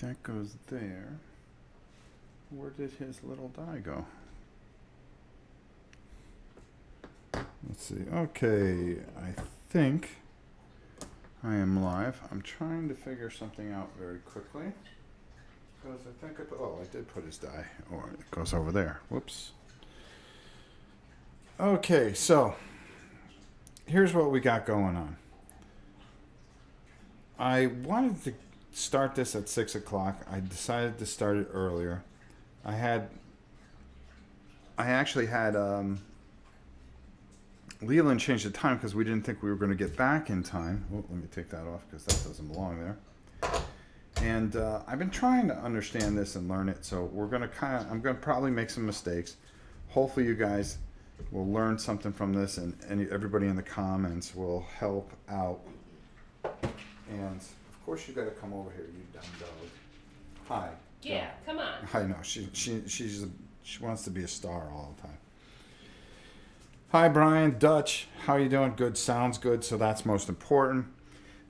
that goes there. Where did his little die go? Let's see. Okay, I think I am live. I'm trying to figure something out very quickly. Because I think, I did put his die. Or it goes over there. Whoops. Okay, so here's what we got going on. I wanted to start this at 6 o'clock. I decided to start it earlier. I actually had Leland change the time because we didn't think we were going to get back in time. Oh, let me take that off because that doesn't belong there. And I've been trying to understand this and learn it, so we're going to I'm going to probably make some mistakes. Hopefully you guys will learn something from this, and everybody in the comments will help out. And of course you got to come over here, you dumb dog. Hi. Yeah, come on. I know she wants to be a star all the time. Hi Brian, Dutch. How you doing? Good. Sounds good. So that's most important.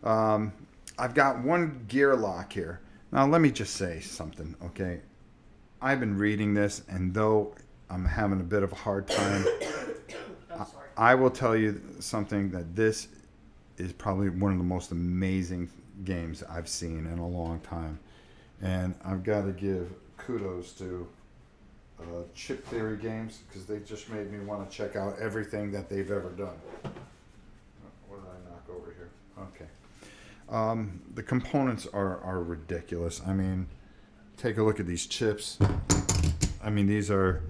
I've got one gear lock here. Now let me just say something, okay? I've been reading this, and though I'm having a bit of a hard time, I will tell you something, that this is probably one of the most amazing games I've seen in a long time. And I've got to give kudos to Chip Theory Games, because they just made me want to check out everything that they've ever done. What did I knock over here? Okay. The components are ridiculous. I mean, take a look at these chips. I mean, these are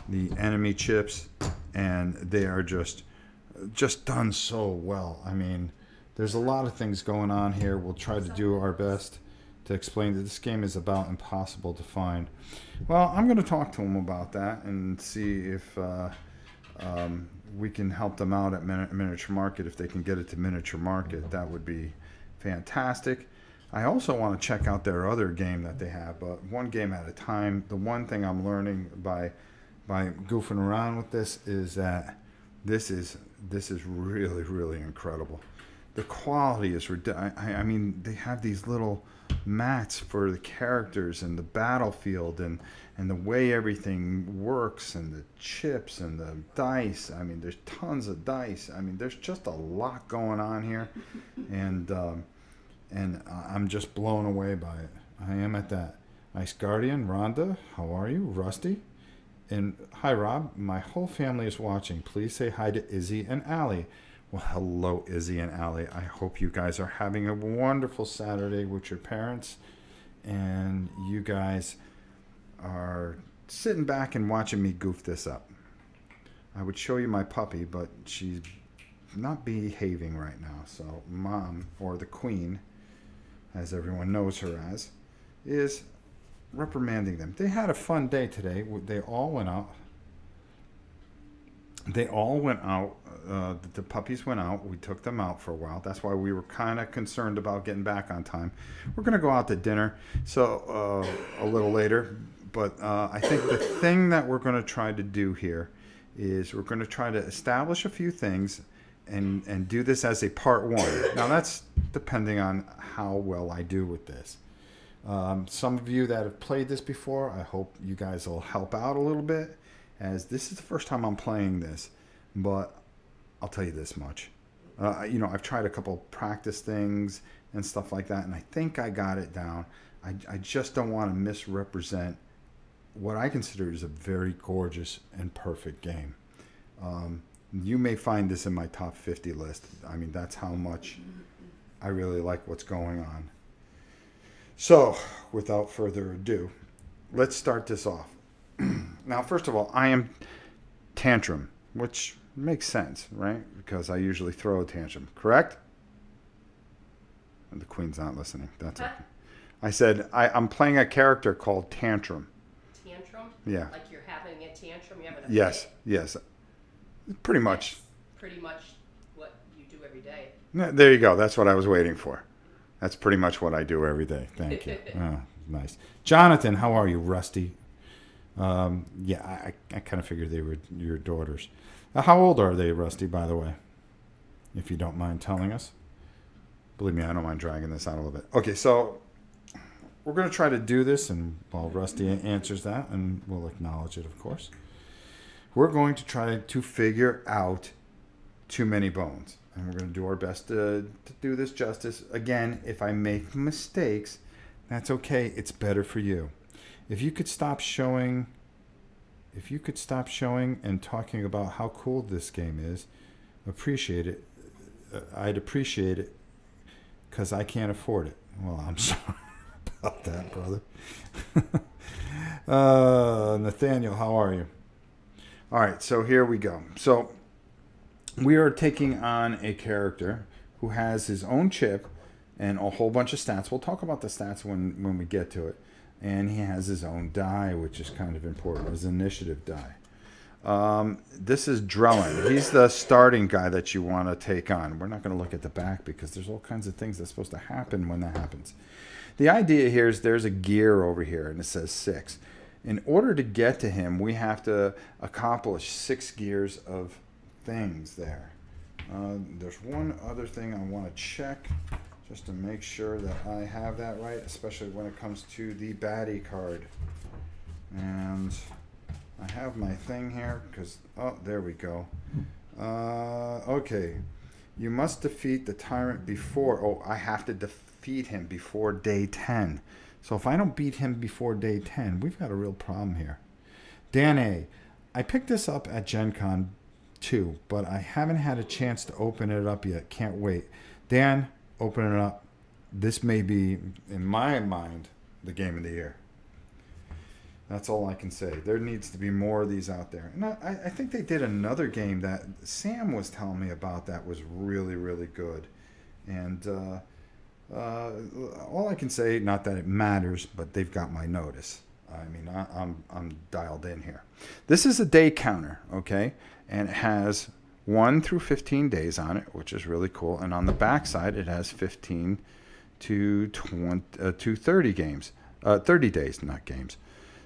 the enemy chips, and they are just done so well. I mean, there's a lot of things going on here. We'll try to do our best to explain that this game is about impossible to find. Well, I'm going to talk to them about that and see if we can help them out at Miniature Market. If they can get it to Miniature Market, that would be fantastic. I also want to check out their other game that they have, but one game at a time. The one thing I'm learning by goofing around with this is that this is really, really incredible. The quality is ridiculous. I mean, they have these little mats for the characters and the battlefield and the way everything works, and the chips and the dice. I mean, there's tons of dice. I mean, there's just a lot going on here, and I'm just blown away by it. I am at that. Ice Guardian, Rhonda, how are you? Rusty, and hi Rob. My whole family is watching. Please say hi to Izzy and Allie. Well, hello, Izzy and Allie. I hope you guys are having a wonderful Saturday with your parents, and you guys are sitting back and watching me goof this up. I would show you my puppy, but she's not behaving right now. So Mom, or the Queen, as everyone knows her as, is reprimanding them. They had a fun day today. They all went out. The puppies went out. We took them out for a while. That's why we were kind of concerned about getting back on time. We're going to go out to dinner so a little later. But I think the thing that we're going to try to do here is we're going to try to establish a few things and do this as a part one. Now, that's depending on how well I do with this. Some of you that have played this before, I hope you guys will help out a little bit, as this is the first time I'm playing this. But I'll tell you this much. You know, I've tried a couple practice things and stuff like that, and I think I got it down. I just don't want to misrepresent what I consider is a very gorgeous and perfect game. You may find this in my top 50 list. I mean, that's how much I really like what's going on. So, without further ado, let's start this off. Now, first of all, I am Tantrum, which makes sense, right? Because I usually throw a tantrum, correct? And the Queen's not listening. That's okay. I said I'm playing a character called Tantrum. Tantrum? Yeah. Like you're having a tantrum? You're having a Yes, fit? yes. Pretty much. That's pretty much what you do every day. There you go. That's what I was waiting for. That's pretty much what I do every day. Thank you. Oh, nice. Jonathan, how are you, Rusty? Yeah, I kind of figured they were your daughters. How old are they, Rusty, by the way? If you don't mind telling us. Believe me, I don't mind dragging this out a little bit. Okay, so we're going to try to do this, and while Rusty answers that, and we'll acknowledge it, of course, we're going to try to figure out too many bones. And we're going to do our best to do this justice. Again, if I make mistakes, that's okay. It's better for you. If you could stop showing and talking about how cool this game is, appreciate it. I'd appreciate it, because I can't afford it. Well, I'm sorry about that, brother. Nathaniel, how are you? All right, so here we go. So we are taking on a character who has his own chip and a whole bunch of stats. We'll talk about the stats when we get to it. And he has his own die, which is kind of important, his initiative die. This is Drellin. He's the starting guy that you want to take on. We're not going to look at the back because there's all kinds of things that's supposed to happen when that happens. The idea here is there's a gear over here, and it says 6. In order to get to him, we have to accomplish 6 gears of things there. There's one other thing I want to check just to make sure that I have that right, especially when it comes to the baddie card. And I have my thing here because, oh, there we go. Okay. You must defeat the tyrant before, oh, I have to defeat him before day 10. So if I don't beat him before day 10, we've got a real problem here. Dan A. I picked this up at GenCon 2, but I haven't had a chance to open it up yet. Can't wait. Dan, open it up. This may be, in my mind, the game of the year. That's all I can say. There needs to be more of these out there. And I think they did another game that Sam was telling me about that was really, really good. And all I can say, not that it matters, but they've got my notice. I mean, I'm dialed in here. This is a day counter, okay? And it has 1 through 15 days on it, which is really cool. And on the back side, it has 15 to 30 games. 30 days, not games.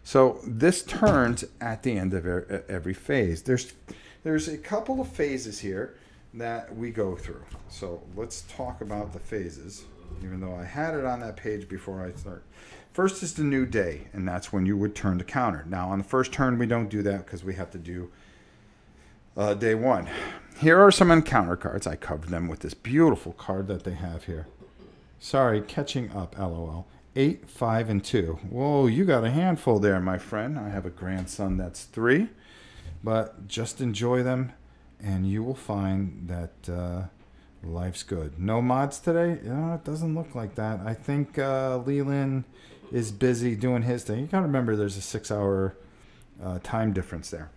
So this turns at the end of every phase. There's a couple of phases here that we go through. So let's talk about the phases, even though I had it on that page before I start. First is the new day, and that's when you would turn the counter. Now, on the first turn, we don't do that because we have to do day 1. Here are some encounter cards. I covered them with this beautiful card that they have here. Sorry, catching up, LOL. 8, 5, and 2. Whoa, you got a handful there, my friend. I have a grandson that's 3. But just enjoy them, and you will find that life's good. No mods today? Yeah, it doesn't look like that. I think Leland is busy doing his thing. You got to remember there's a 6-hour time difference there.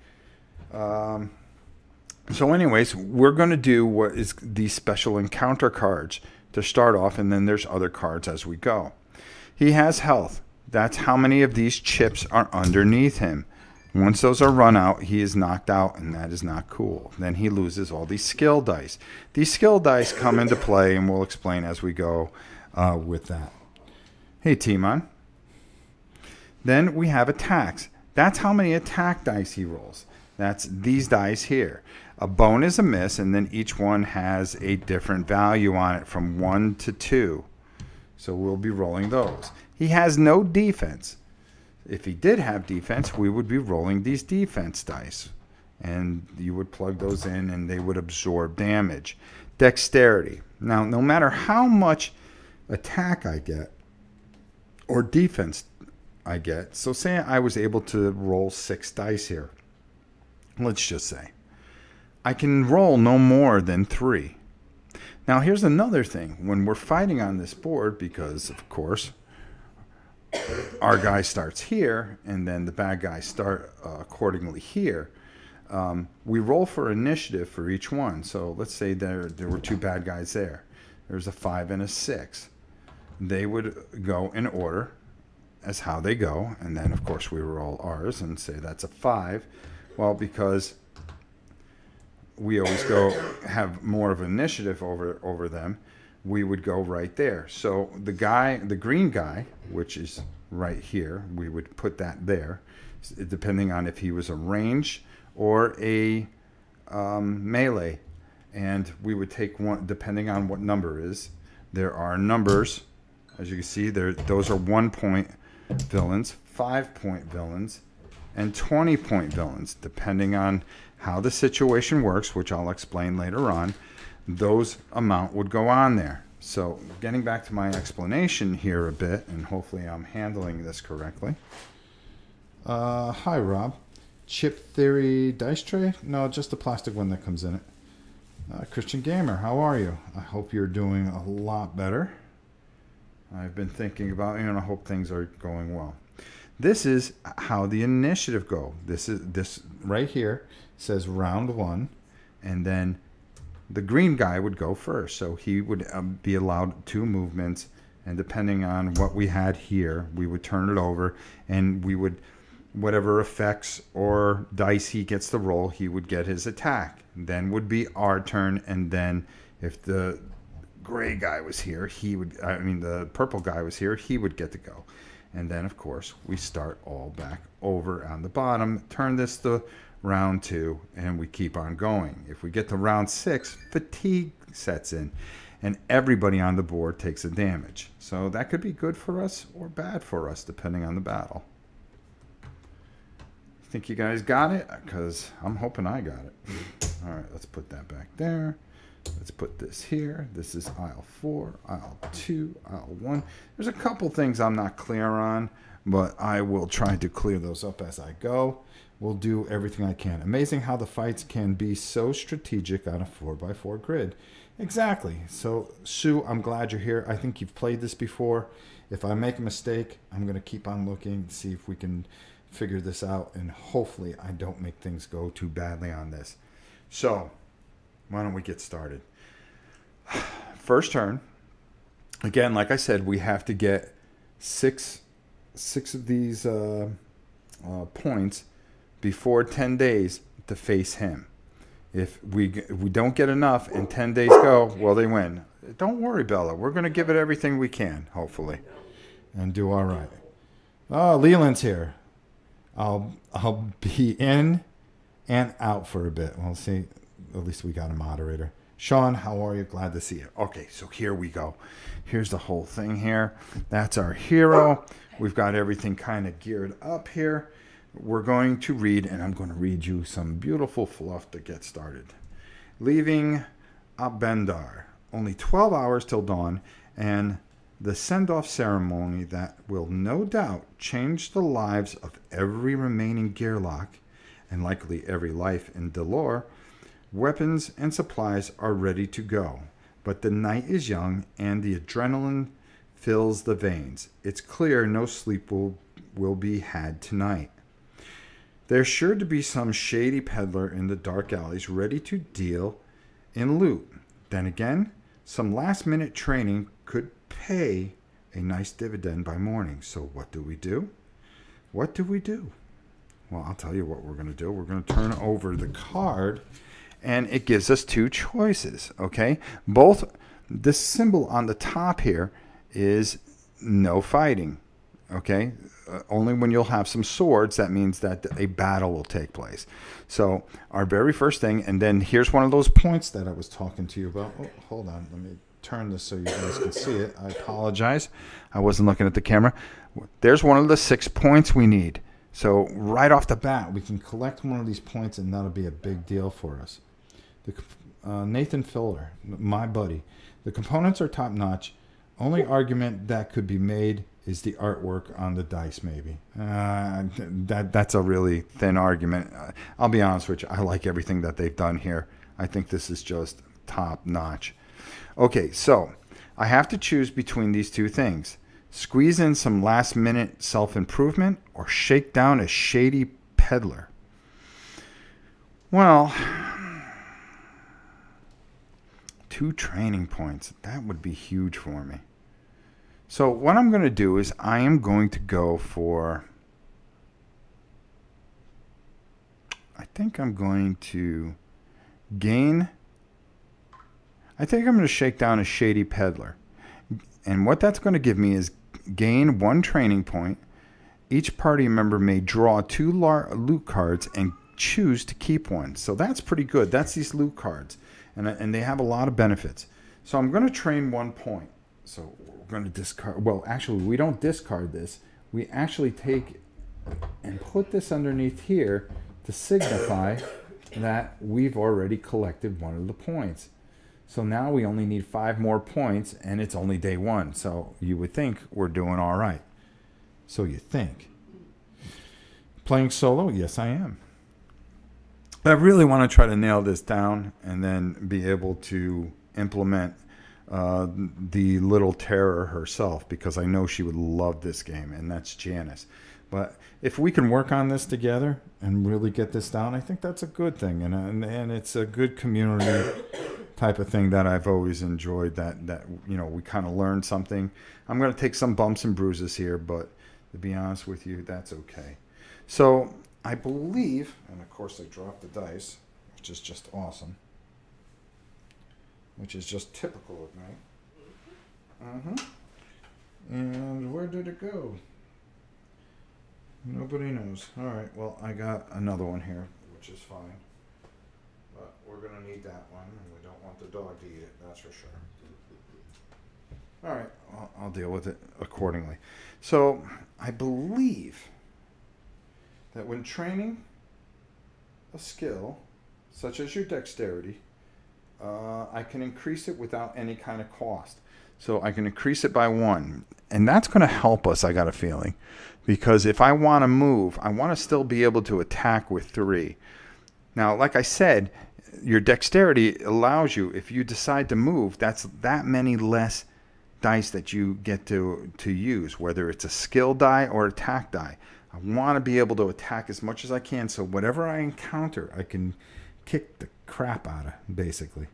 So anyways, we're going to do what is these special encounter cards to start off, and then there's other cards as we go. He has health. That's how many of these chips are underneath him. Once those are run out, he is knocked out, and that is not cool. Then he loses all these skill dice. These skill dice come into play, and we'll explain as we go with that. Hey, Timon. Then we have attacks. That's how many attack dice he rolls. That's these dice here. A bone is a miss, and then each one has a different value on it from 1 to 2. So we'll be rolling those. He has no defense. If he did have defense, we would be rolling these defense dice. And you would plug those in, and they would absorb damage. Dexterity. Now, no matter how much attack I get, or defense I get, so say I was able to roll 6 dice here. Let's just say. I can roll no more than 3. Now, here's another thing. When we're fighting on this board, because, of course, our guy starts here, and then the bad guys start accordingly here, we roll for initiative for each one. So let's say there were 2 bad guys there. There's a 5 and a 6. They would go in order as how they go, and then, of course, we roll ours and say that's a 5. Well, because we always go have more of initiative over them, we would go right there. So the green guy, which is right here, we would put that there, depending on if he was a range or a melee. And we would take one, depending on what number is. There are numbers As you can see, those are 1-point villains, 5-point villains, and 20-point villains. Depending on how the situation works, which I'll explain later on, those amount would go on there. So getting back to my explanation here a bit, and hopefully I'm handling this correctly. Hi, Rob. Chip Theory dice tray? No, just the plastic one that comes in it. Christian Gamer, how are you? I hope you're doing a lot better. I've been thinking about you, and I hope things are going well. This is how the initiative go. This right here says round 1, and then the green guy would go first. So he would be allowed 2 movements, and depending on what we had here, we would turn it over, and we would, whatever effects or dice he gets to roll, he would get his attack. Then would be our turn, and then if the gray guy was here, the purple guy was here, he would get to go. And then, of course, we start all back over on the bottom, turn this to round 2, and we keep on going. If we get to round 6, fatigue sets in, and everybody on the board takes a damage. So that could be good for us or bad for us, depending on the battle. Think you guys got it? Because I'm hoping I got it. All right, let's put that back there. Let's put this here. This is aisle 4, aisle 2, aisle 1. There's a couple things I'm not clear on, but I will try to clear those up as I go. We'll do everything I can. Amazing how the fights can be so strategic on a 4x4 grid. Exactly. So, Sue, I'm glad you're here. I think you've played this before. If I make a mistake, I'm going to keep on looking, see if we can figure this out, and hopefully I don't make things go too badly on this. So, why don't we get started? First turn. Again, like I said, we have to get six of these points before 10 days to face him. If we don't get enough and 10 days go, well, they win. Don't worry, Bella. We're going to give it everything we can, hopefully, and do all right. Oh, Leland's here. I'll be in and out for a bit. We'll see. At least we got a moderator. Sean, how are you? Glad to see you. Okay, so here we go. Here's the whole thing here. That's our hero. We've got everything kind of geared up here. We're going to read, and I'm going to read you some beautiful fluff to get started. Leaving Abendar. Only 12 hours till dawn, and the send-off ceremony that will no doubt change the lives of every remaining Gearlock, and likely every life in Delore. Weapons and supplies are ready to go, but the night is young and the adrenaline fills the veins. It's clear no sleep will be had tonight. There's sure to be some shady peddler in the dark alleys ready to deal in loot. Then again, some last-minute training could pay a nice dividend by morning. So what do we do? What do we do? Well, I'll tell you what we're going to do. We're going to turn over the card, and it gives us 2 choices, okay? Both, the symbol on the top here is no fighting, okay? Only when you'll have some swords, that means that a battle will take place. So our very first thing, and then here's one of those points that I was talking to you about. Oh, hold on. Let me turn this so you guys can see it. I apologize. I wasn't looking at the camera. There's one of the 6 points we need. So right off the bat, we can collect one of these points, and that'll be a big deal for us. Nathan Filler, my buddy. The components are top-notch. Only argument that could be made is the artwork on the dice, maybe. That's a really thin argument. I'll be honest with you. I like everything that they've done here. I think this is just top-notch. Okay, so I have to choose between these 2 things. Squeeze in some last-minute self-improvement or shake down a shady peddler. Well, 2 training points. That would be huge for me. So what I'm going to do is I am going to go for... I think I'm going to gain... I think I'm going to shake down a shady peddler. And what that's going to give me is gain 1 training point. Each party member may draw 2 loot cards and choose to keep one. So that's pretty good. That's these loot cards. And they have a lot of benefits. So I'm going to train 1 point. So we're going to discard. Well, actually, we don't discard this. We actually take and put this underneath here to signify that we've already collected one of the points. So now we only need 5 more points, and it's only day 1. So you would think we're doing all right. So you think. Playing solo? Yes, I am. But I really want to try to nail this down and then be able to implement the little terror herself, because I know she would love this game, and that's Janice. But if we can work on this together and really get this down, I think that's a good thing, and it's a good community type of thing that I've always enjoyed. That you know, we kind of learned something. I'm going to take some bumps and bruises here, but to be honest with you, that's okay. So I believe, and of course I dropped the dice, which is just awesome, which is just typical of me. And where did it go? Nobody knows. All right, well, I got another one here, which is fine. But we're going to need that one, and we don't want the dog to eat it, that's for sure. All right, well, I'll deal with it accordingly. So I believe that when training a skill, such as your dexterity, I can increase it without any kind of cost. So I can increase it by 1. And that's going to help us, I got a feeling. Because if I want to move, I want to still be able to attack with 3. Now, like I said, your dexterity allows you, if you decide to move, that's that many less dice that you get to use, whether it's a skill die or attack die. I want to be able to attack as much as I can, so whatever I encounter, I can kick the crap out of, basically.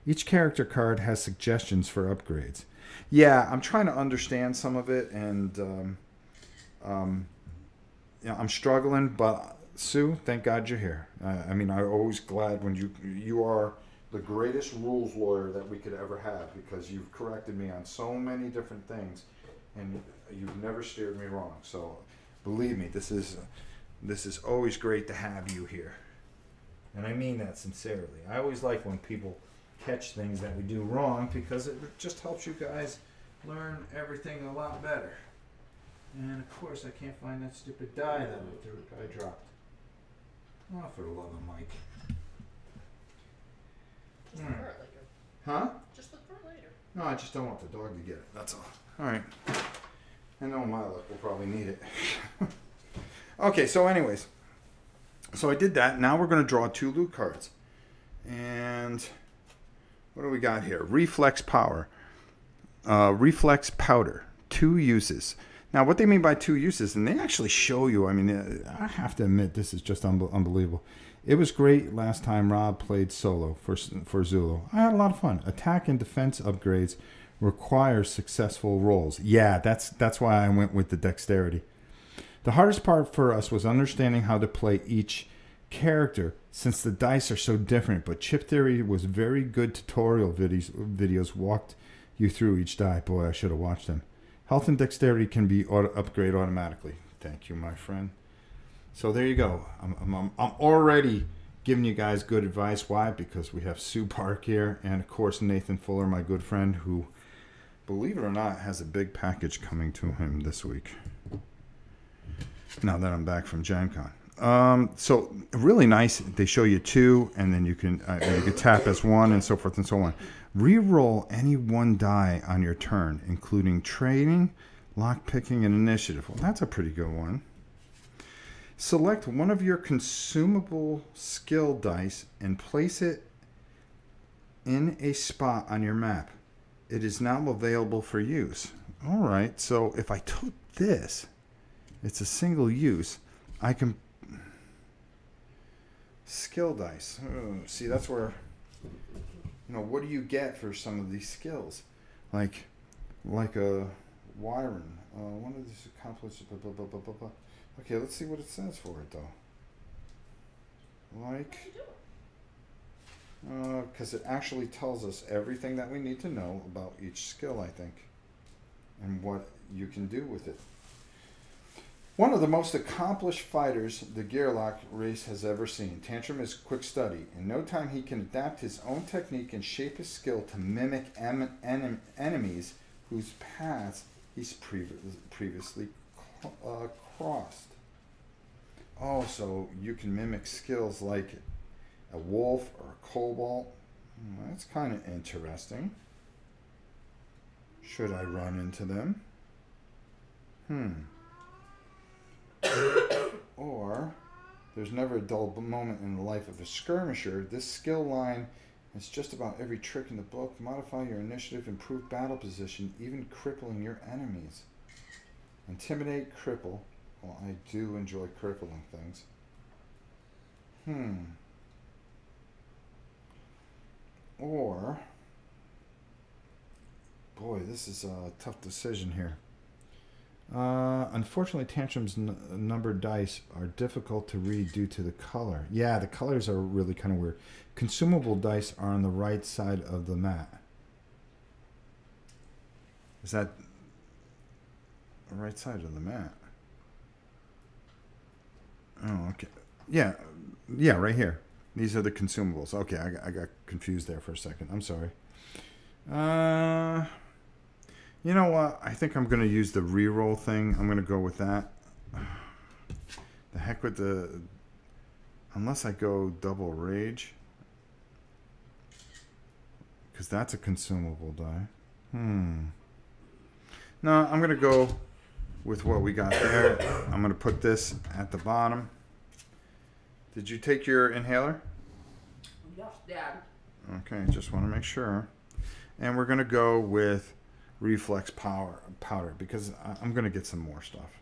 Each character card has suggestions for upgrades. Yeah, I'm trying to understand some of it, and you know, I'm struggling, but Sue, thank God you're here. I mean, I'm always glad when you are the greatest rules lawyer that we could ever have, because you've corrected me on so many different things, and you've never steered me wrong. So believe me, this is always great to have you here, and I mean that sincerely. I always like when people catch things that we do wrong, because it just helps you guys learn everything a lot better. And of course, I can't find that stupid die that I dropped. Oh, for the love of Mike. Just look for it later. Huh? Just look for it later. No, I just don't want the dog to get it. That's all. All right. I know my luck. We'll probably need it. Okay, so anyways. So I did that. Now we're going to draw 2 loot cards. And what do we got here? Reflex power. Reflex powder. 2 uses. Now, what they mean by 2 uses, and they actually show you, I mean, I have to admit, this is just unbelievable. It was great last time Rob played solo for Zulu. I had a lot of fun. Attack and defense upgrades require successful rolls. Yeah, that's why I went with the dexterity. The hardest part for us was understanding how to play each character, since the dice are so different, but Chip Theory was very good tutorial videos walked you through each die. Boy, I should have watched them. Health and dexterity can be upgrade automatically. Thank you, my friend. So there you go. I'm already giving you guys good advice. Why? Because we have Sue Park here, and of course Nathan Fuller, my good friend, who, believe it or not, has a big package coming to him this week. Now that I'm back from GenCon. So really nice. They show you 2, and then you can tap as 1, and so forth and so on. Reroll any 1 die on your turn, including training, lockpicking, and initiative. Well, that's a pretty good one. Select one of your consumable skill dice and place it in a spot on your map. It is now available for use. All right, so if I took this, it's a single use. I can... Skill dice. Oh, see, that's where... You know, what do you get for some of these skills? Like a wiring. One of these accomplished. Blah, blah, blah, blah, blah, blah. Okay, let's see what it says for it, though. Like, because it actually tells us everything that we need to know about each skill, I think, and what you can do with it. One of the most accomplished fighters the Gearlock race has ever seen. Tantrum is quick study. In no time, he can adapt his own technique and shape his skill to mimic enemies whose paths he's previously crossed. Oh, so you can mimic skills like a wolf or a cobalt. That's kind of interesting. Should I run into them? Or, there's never a dull moment in the life of a skirmisher. This skill line has just about every trick in the book. Modify your initiative, improve battle position, even crippling your enemies. Intimidate, cripple. Well, I do enjoy crippling things. Or, boy, this is a tough decision here. Unfortunately, Tantrum's numbered dice are difficult to read due to the color. Yeah, the colors are really kind of weird. Consumable dice are on the right side of the mat. Is that the right side of the mat? Oh, okay. Yeah, right here. These are the consumables. Okay, I got confused there for a second. I'm sorry. You know what? I think I'm going to use the reroll thing. I'm going to go with that. The heck with the... Unless I go double rage. Because that's a consumable die. No, I'm going to go with what we got there. I'm going to put this at the bottom. Did you take your inhaler? Yes, Dad. Okay, just want to make sure. And we're going to go with reflex powder because I'm going to get some more stuff.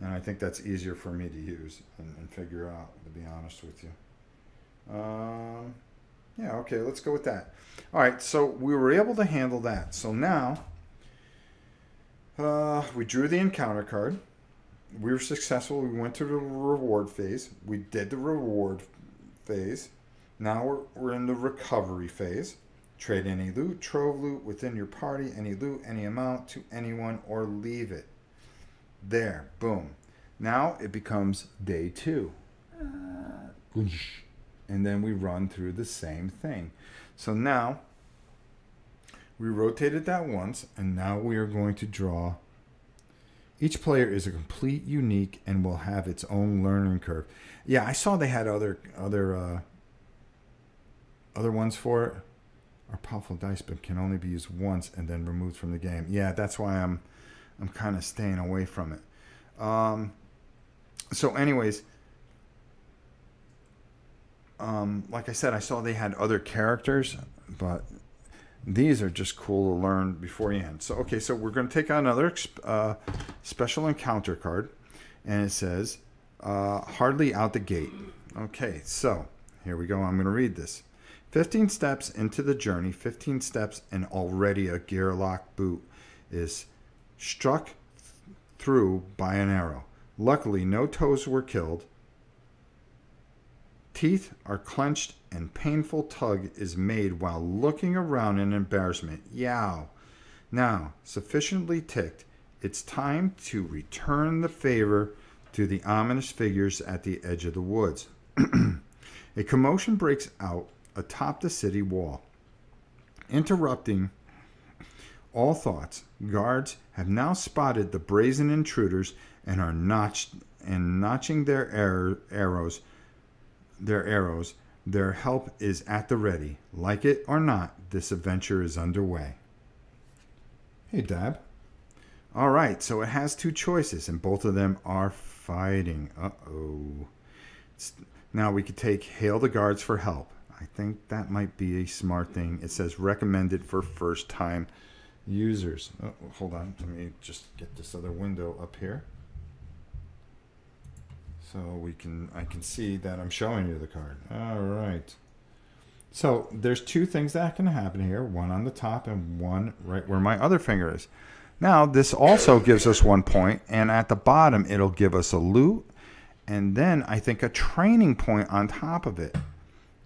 And I think that's easier for me to use and figure out, to be honest with you. Yeah, okay, let's go with that. All right, so we were able to handle that. So now, we drew the encounter card. We were successful. We went to the reward phase. We did the reward phase. Now we're in the recovery phase. Trade any loot, trove loot within your party, any loot, any amount to anyone, or leave it. There, boom. Now it becomes day 2. And then we run through the same thing. So now we rotated that once, and now we are going to draw. Each player is a complete unique and will have its own learning curve. Yeah, I saw they had other ones for it. Are powerful dice, but can only be used once and then removed from the game. Yeah, that's why I'm kind of staying away from it. So, anyways, like I said, I saw they had other characters, but these are just cool to learn beforehand. So, okay, so we're going to take out another special encounter card, and it says, hardly out the gate. Okay, so here we go. I'm going to read this. 15 steps into the journey, 15 steps, and already a gearlock boot is struck through by an arrow. Luckily, no toes were killed. Teeth are clenched and painful tug is made while looking around in embarrassment. Yow. Now, sufficiently ticked, it's time to return the favor to the ominous figures at the edge of the woods. A commotion breaks out atop the city wall, interrupting all thoughts. Guards have now spotted the brazen intruders and are notching their arrows. Their help is at the ready. Like it or not, this adventure is underway. Hey, Dab. All right, so it has 2 choices, and both of them are fighting. Uh-oh. Now we could take Hail the Guards for help. I think that might be a smart thing. It says recommended for first-time users. Oh, hold on. Let me just get this other window up here. So I can see that I'm showing you the card. All right. So there's 2 things that can happen here. One on the top and one right where my other finger is. Now this also gives us 1 point, and at the bottom it'll give us a loot, and then I think a training point on top of it,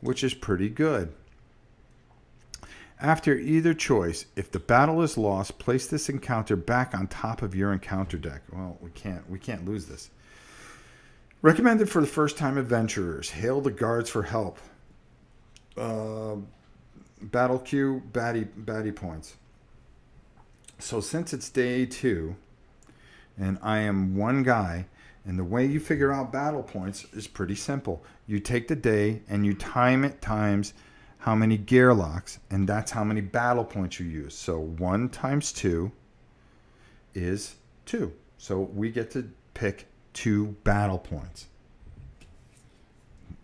which is pretty good. After either choice, if the battle is lost, place this encounter back on top of your encounter deck. Well, we can't lose this. Recommended for the first-time adventurers. Hail the guards for help. Battle queue, baddie points. So since it's day 2, and I am one guy, and the way you figure out battle points is pretty simple. You take the day and you time it times how many gear locks, and that's how many battle points you use. So 1 times 2 is 2. So we get to pick 2 battle points.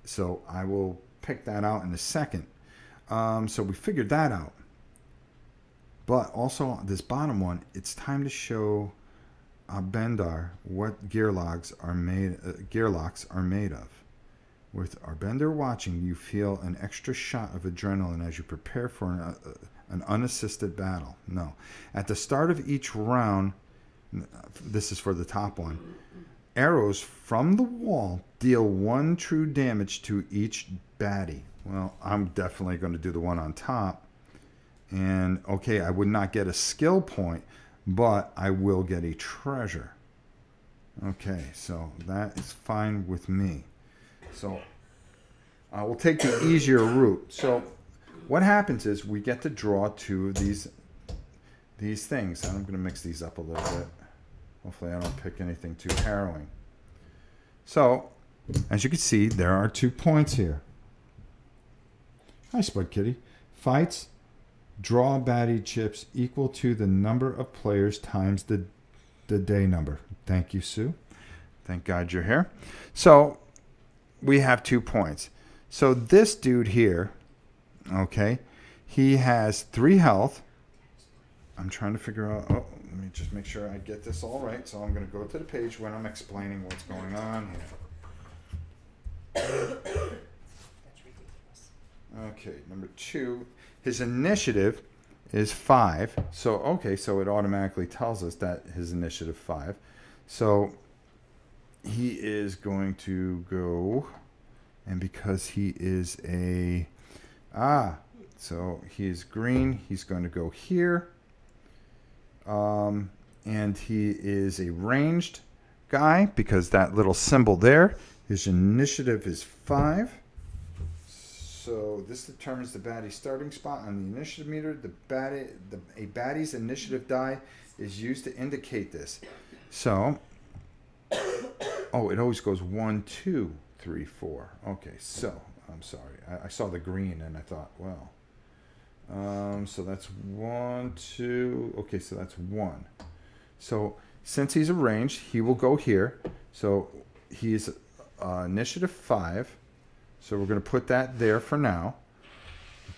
So I will pick that out in a second. So we figured that out. But also this bottom one, it's time to show Arbender what gear locks are made of. With Arbender watching, you feel an extra shot of adrenaline as you prepare for an unassisted battle. No. At the start of each round, this is for the top one, arrows from the wall deal 1 true damage to each baddie. Well, I'm definitely going to do the one on top. And, okay, I would not get a skill point, but I will get a treasure. Okay, so that is fine with me. So I will take the easier route. So what happens is we get to draw 2 of these things. I'm going to mix these up a little bit. Hopefully I don't pick anything too harrowing. So, as you can see, there are 2 points here. Hi, Spud Kitty. Fights, draw baddie chips equal to the number of players times the day number. Thank you, Sue. Thank God you're here. So, we have 2 points. So, this dude here, okay, he has 3 health. I'm trying to figure out, oh, let me just make sure I get this all right. So I'm going to go to the page when I'm explaining what's going on here. Okay, number 2, his initiative is 5. So, okay, so it automatically tells us that his initiative 5. So he is going to go, and because he is so he is green, he's going to go here. And he is a ranged guy because that little symbol there, his initiative is 5. So this determines the baddie starting spot on the initiative meter. A baddie's initiative die is used to indicate this. So, oh, it always goes 1, 2, 3, 4. Okay, so I'm sorry. I saw the green and I thought, well. So that's 1, 2. Okay, so that's 1. So since he's arranged, he will go here. So he's initiative 5. So we're going to put that there for now.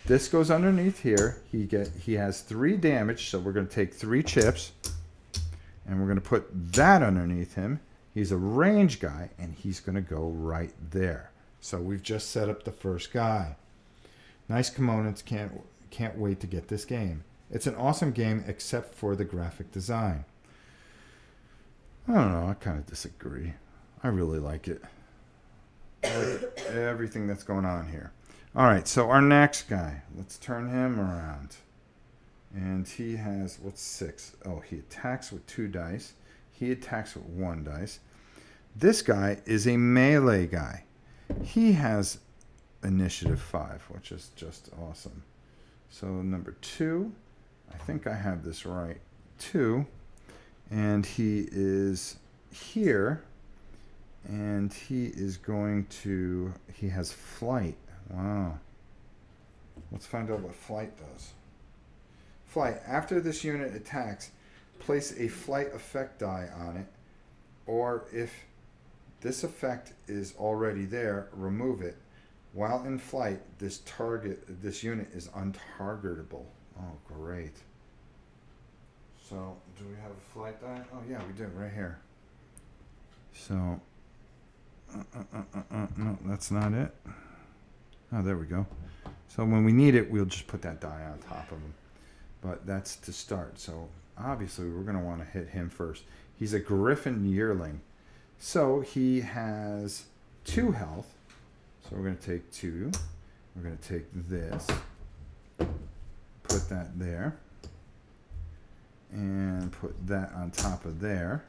This goes underneath here. He has 3 damage, so we're going to take 3 chips, and we're going to put that underneath him. He's a range guy, and he's going to go right there. So we've just set up the first guy. Nice components. Can't wait to get this game. It's an awesome game except for the graphic design. I don't know. I kind of disagree. I really like it. I like everything that's going on here. All right, so our next guy. Let's turn him around. And he has, what's 6? Oh, he attacks with 2 dice. He attacks with 1 dice. This guy is a melee guy. He has initiative 5, which is just awesome. So number 2, I think I have this right, 2, and he is here, and he is going to, he has flight. Wow. Let's find out what flight does. Flight, after this unit attacks, place a flight effect die on it, or if this effect is already there, remove it. While in flight, this unit is untargetable. Oh, great. So, do we have a flight die? Oh, yeah, we do, right here. So, no, that's not it. Oh, there we go. So, when we need it, we'll just put that die on top of him. But that's to start. So, obviously, we're going to want to hit him first. He's a Griffin Yearling. So, he has 2 health. So we're going to take 2. We're going to take this, put that there, and put that on top of there.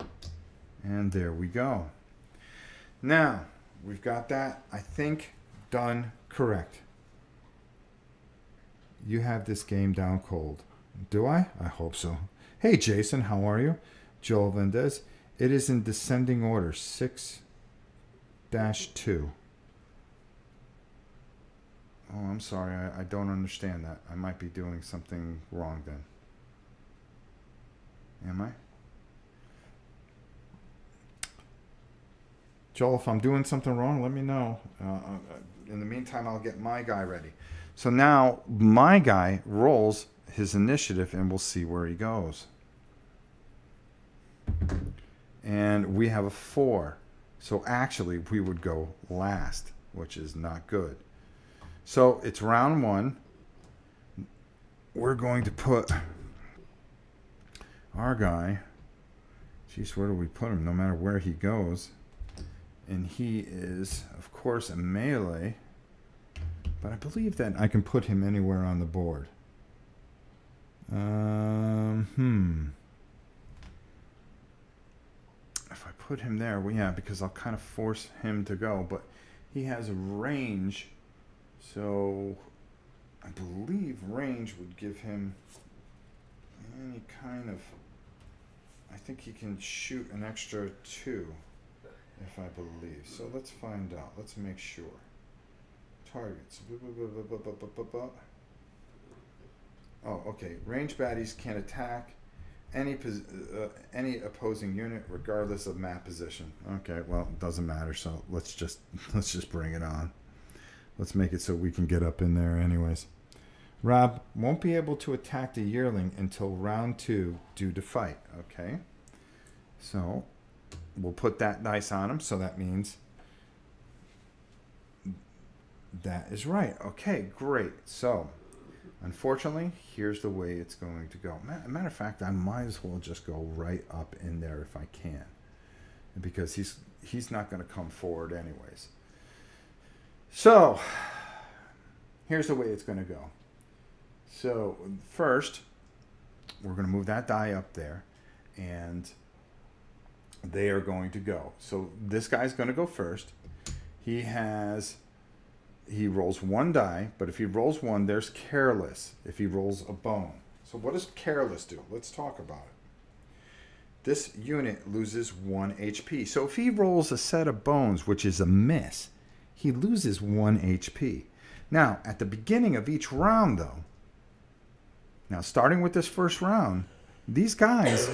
And there we go. Now, we've got that, I think, done correct. You have this game down cold. Do I? I hope so. Hey, Jason, how are you? Joel Vendez. It is in descending order, 6-2. Oh, I'm sorry. I don't understand that. I might be doing something wrong then. Am I? Joel, if I'm doing something wrong, let me know. In the meantime, I'll get my guy ready. So now my guy rolls his initiative and we'll see where he goes. And we have a 4. So actually we would go last, which is not good. So it's round 1. We're going to put our guy, geez, where do we put him? No matter where he goes. And he is, of course, a melee. But I believe that I can put him anywhere on the board. If I put him there, well, yeah, because I'll kind of force him to go. But he has a range. So I believe range would give him any kind of... I think he can shoot an extra 2, if I believe. So let's find out. Let's make sure. Targets. Oh, okay. Range baddies can attack any opposing unit regardless of map position. Okay, well, it doesn't matter. So let's just bring it on. Let's make it so we can get up in there anyways. Rob won't be able to attack the yearling until round 2 due to fight. Okay. So we'll put that dice on him. So that means that is right. Okay, great. So unfortunately, here's the way it's going to go. Matter of fact, I might as well just go right up in there if I can, because he's not going to come forward anyways. So here's the way it's going to go. So first, we're going to move that die up there, and they are going to go. So this guy's going to go first. He rolls 1 die, but if he rolls 1, there's careless if he rolls a bone. So what does careless do? Let's talk about it. This unit loses 1 HP. So if he rolls a set of bones, which is a miss, he loses 1 HP. Now, at the beginning of each round, though, now starting with this first round, these guys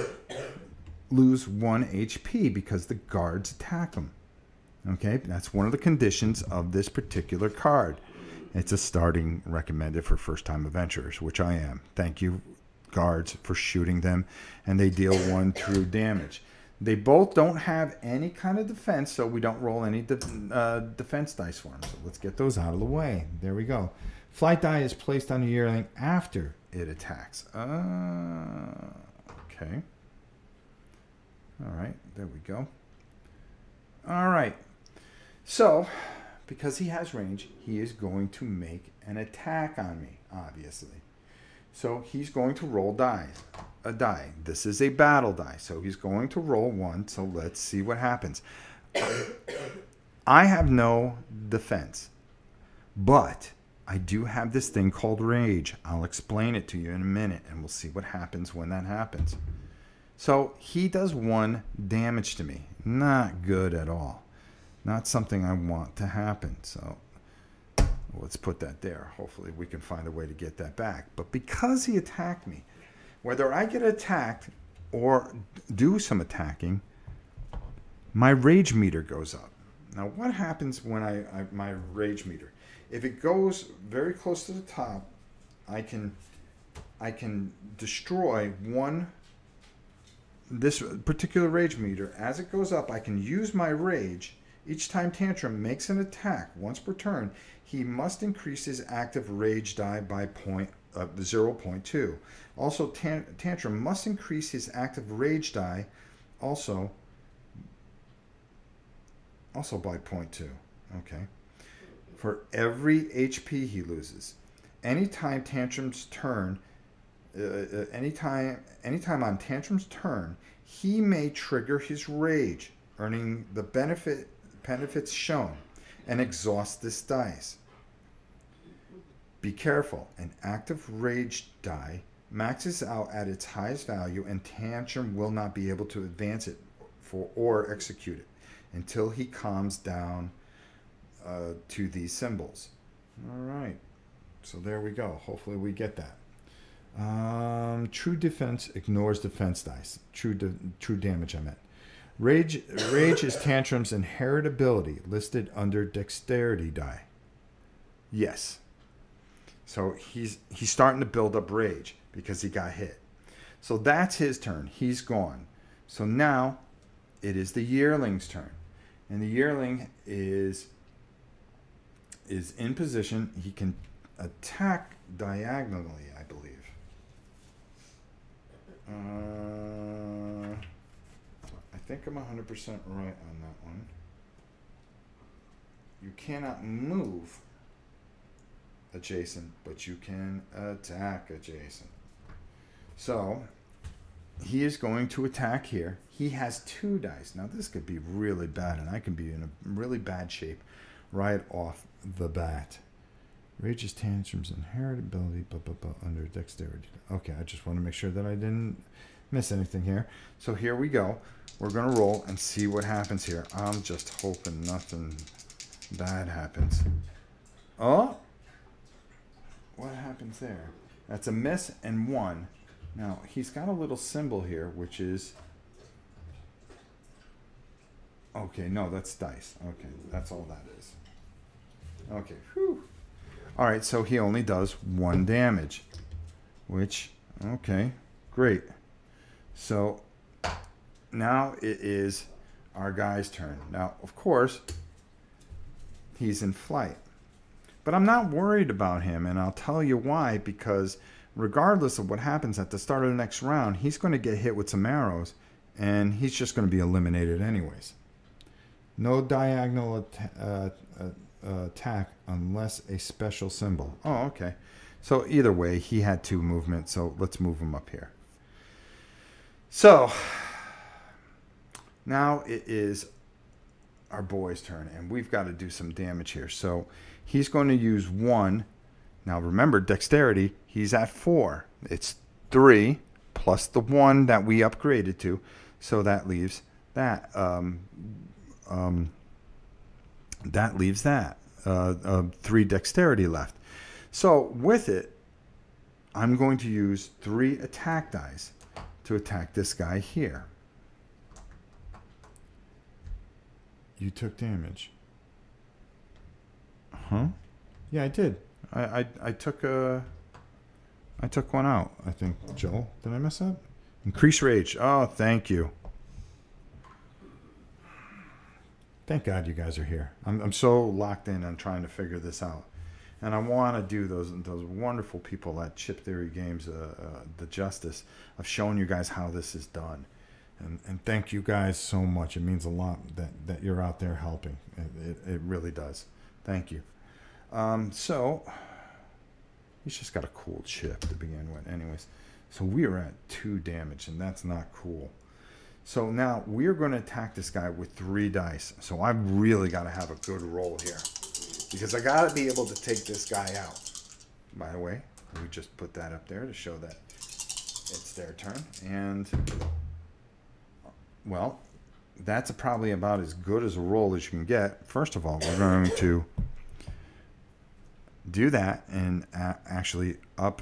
lose 1 HP because the guards attack them. Okay, that's one of the conditions of this particular card. It's a starting recommended for first-time adventurers, which I am. Thank you, guards, for shooting them, and they deal 1 true damage. They both don't have any kind of defense, so we don't roll any defense dice for them. So let's get those out of the way. There we go. Flight die is placed on the yearling after it attacks. Okay. All right, there we go. All right. So, because he has range, he is going to make an attack on me, obviously. So he's going to roll a die. This is a battle die, so he's going to roll 1. So let's see what happens. I have no defense, but I do have this thing called rage. I'll explain it to you in a minute, and we'll see what happens when that happens. So he does 1 damage to me. Not good at all. Not something I want to happen. So let's put that there. Hopefully we can find a way to get that back. But because he attacked me, whether I get attacked or do some attacking, my rage meter goes up. Now what happens when my rage meter? If it goes very close to the top, I can destroy this particular rage meter. As it goes up, I can use my rage. Each time Tantrum makes an attack once per turn, he must increase his active rage die by 0.2. Also, Tantrum must increase his active rage die also by 0.2. Okay. For every HP he loses. Anytime Tantrum's turn, anytime on Tantrum's turn, he may trigger his rage, earning the benefits shown, and exhaust this dice. Be careful, an active rage die maxes out at its highest value, and Tantrum will not be able to advance it or execute it until he calms down to these symbols. All right. So there we go. Hopefully we get that. True defense ignores defense dice. True damage, I meant. Rage is Tantrum's inherent ability listed under dexterity die. Yes. So he's starting to build up rage because he got hit. So that's his turn. He's gone. So now it is the Yearling's turn. And the Yearling is in position. He can attack diagonally, I believe. I think I'm 100% right on that one. You cannot move adjacent, but you can attack adjacent. So he is going to attack here. He has 2 dice. Now this could be really bad, and I can be in a really bad shape right off the bat. Rage's Tantrum's inherent ability, under dexterity. Okay, I just want to make sure that I didn't miss anything here. So here we go. We're going to roll and see what happens here. I'm just hoping nothing bad happens. Oh! What happens there? That's a miss and 1. Now, he's got a little symbol here, which is... Okay, no, that's dice. Okay, that's all that is. Okay, whew. All right, so he only does 1 damage, which, okay, great. So now it is our guy's turn. Now, of course, he's in flight. But I'm not worried about him, and I'll tell you why, because regardless of what happens at the start of the next round, he's going to get hit with some arrows, and he's just going to be eliminated anyways. No diagonal attack unless a special symbol. Oh, okay. So either way, he had 2 movements, so let's move him up here. So now it is our boy's turn, and we've got to do some damage here. So he's going to use 1. Now remember, dexterity, he's at 4. It's 3 plus the 1 that we upgraded to. So that leaves that. That leaves that. 3 dexterity left. So with it, I'm going to use 3 attack dice to attack this guy here. You took damage. Huh? Yeah, I did. I took one out, I think. Joel, did I mess up? Increase rage. Oh, thank you. Thank God you guys are here. I'm so locked in on trying to figure this out. And I want to do those wonderful people at Chip Theory Games the justice of showing you guys how this is done. And thank you guys so much. It means a lot that you're out there helping. It really does. Thank you. So, he's just got a cool chip to begin with. Anyways, so we are at 2 damage, and that's not cool. So now we're going to attack this guy with 3 dice. So I've really got to have a good roll here, because I got to be able to take this guy out. By the way, we just put that up there to show that it's their turn. And, well, that's probably about as good as a roll as you can get. First of all, we're going to do that and actually up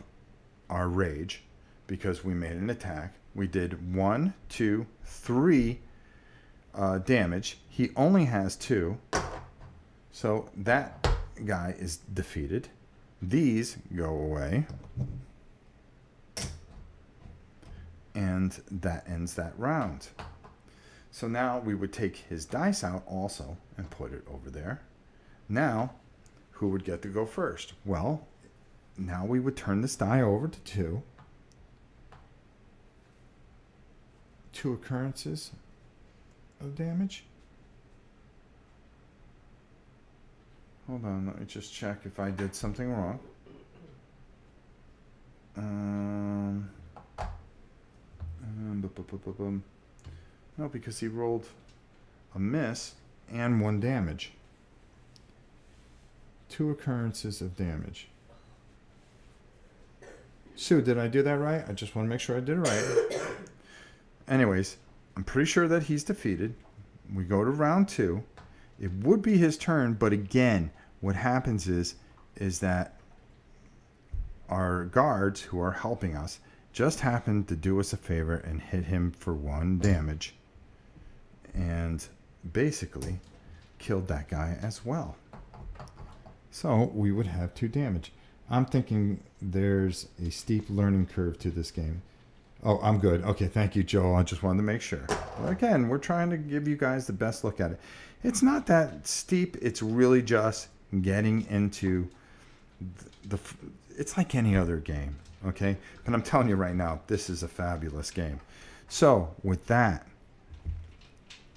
our rage, because we made an attack. We did 1, 2, 3 damage. He only has 2. So that guy is defeated. These go away. And that ends that round. So now we would take his dice out also and put it over there. Now, who would get to go first? Well, now we would turn this die over to 2. 2 occurrences of damage. Hold on, let me just check if I did something wrong. No, because he rolled a miss and 1 damage. 2 occurrences of damage. Sue, did I do that right? I just want to make sure I did it right. Anyways, I'm pretty sure that he's defeated. We go to round 2. It would be his turn, but again, what happens is that our guards who are helping us just happen to do us a favor and hit him for 1 damage. And basically killed that guy as well. So we would have 2 damage. I'm thinking there's a steep learning curve to this game. Oh, I'm good. Okay, thank you, Joel. I just wanted to make sure. Again, we're trying to give you guys the best look at it. It's not that steep. It's really just getting into it's like any other game, okay? But I'm telling you right now, this is a fabulous game. So with that,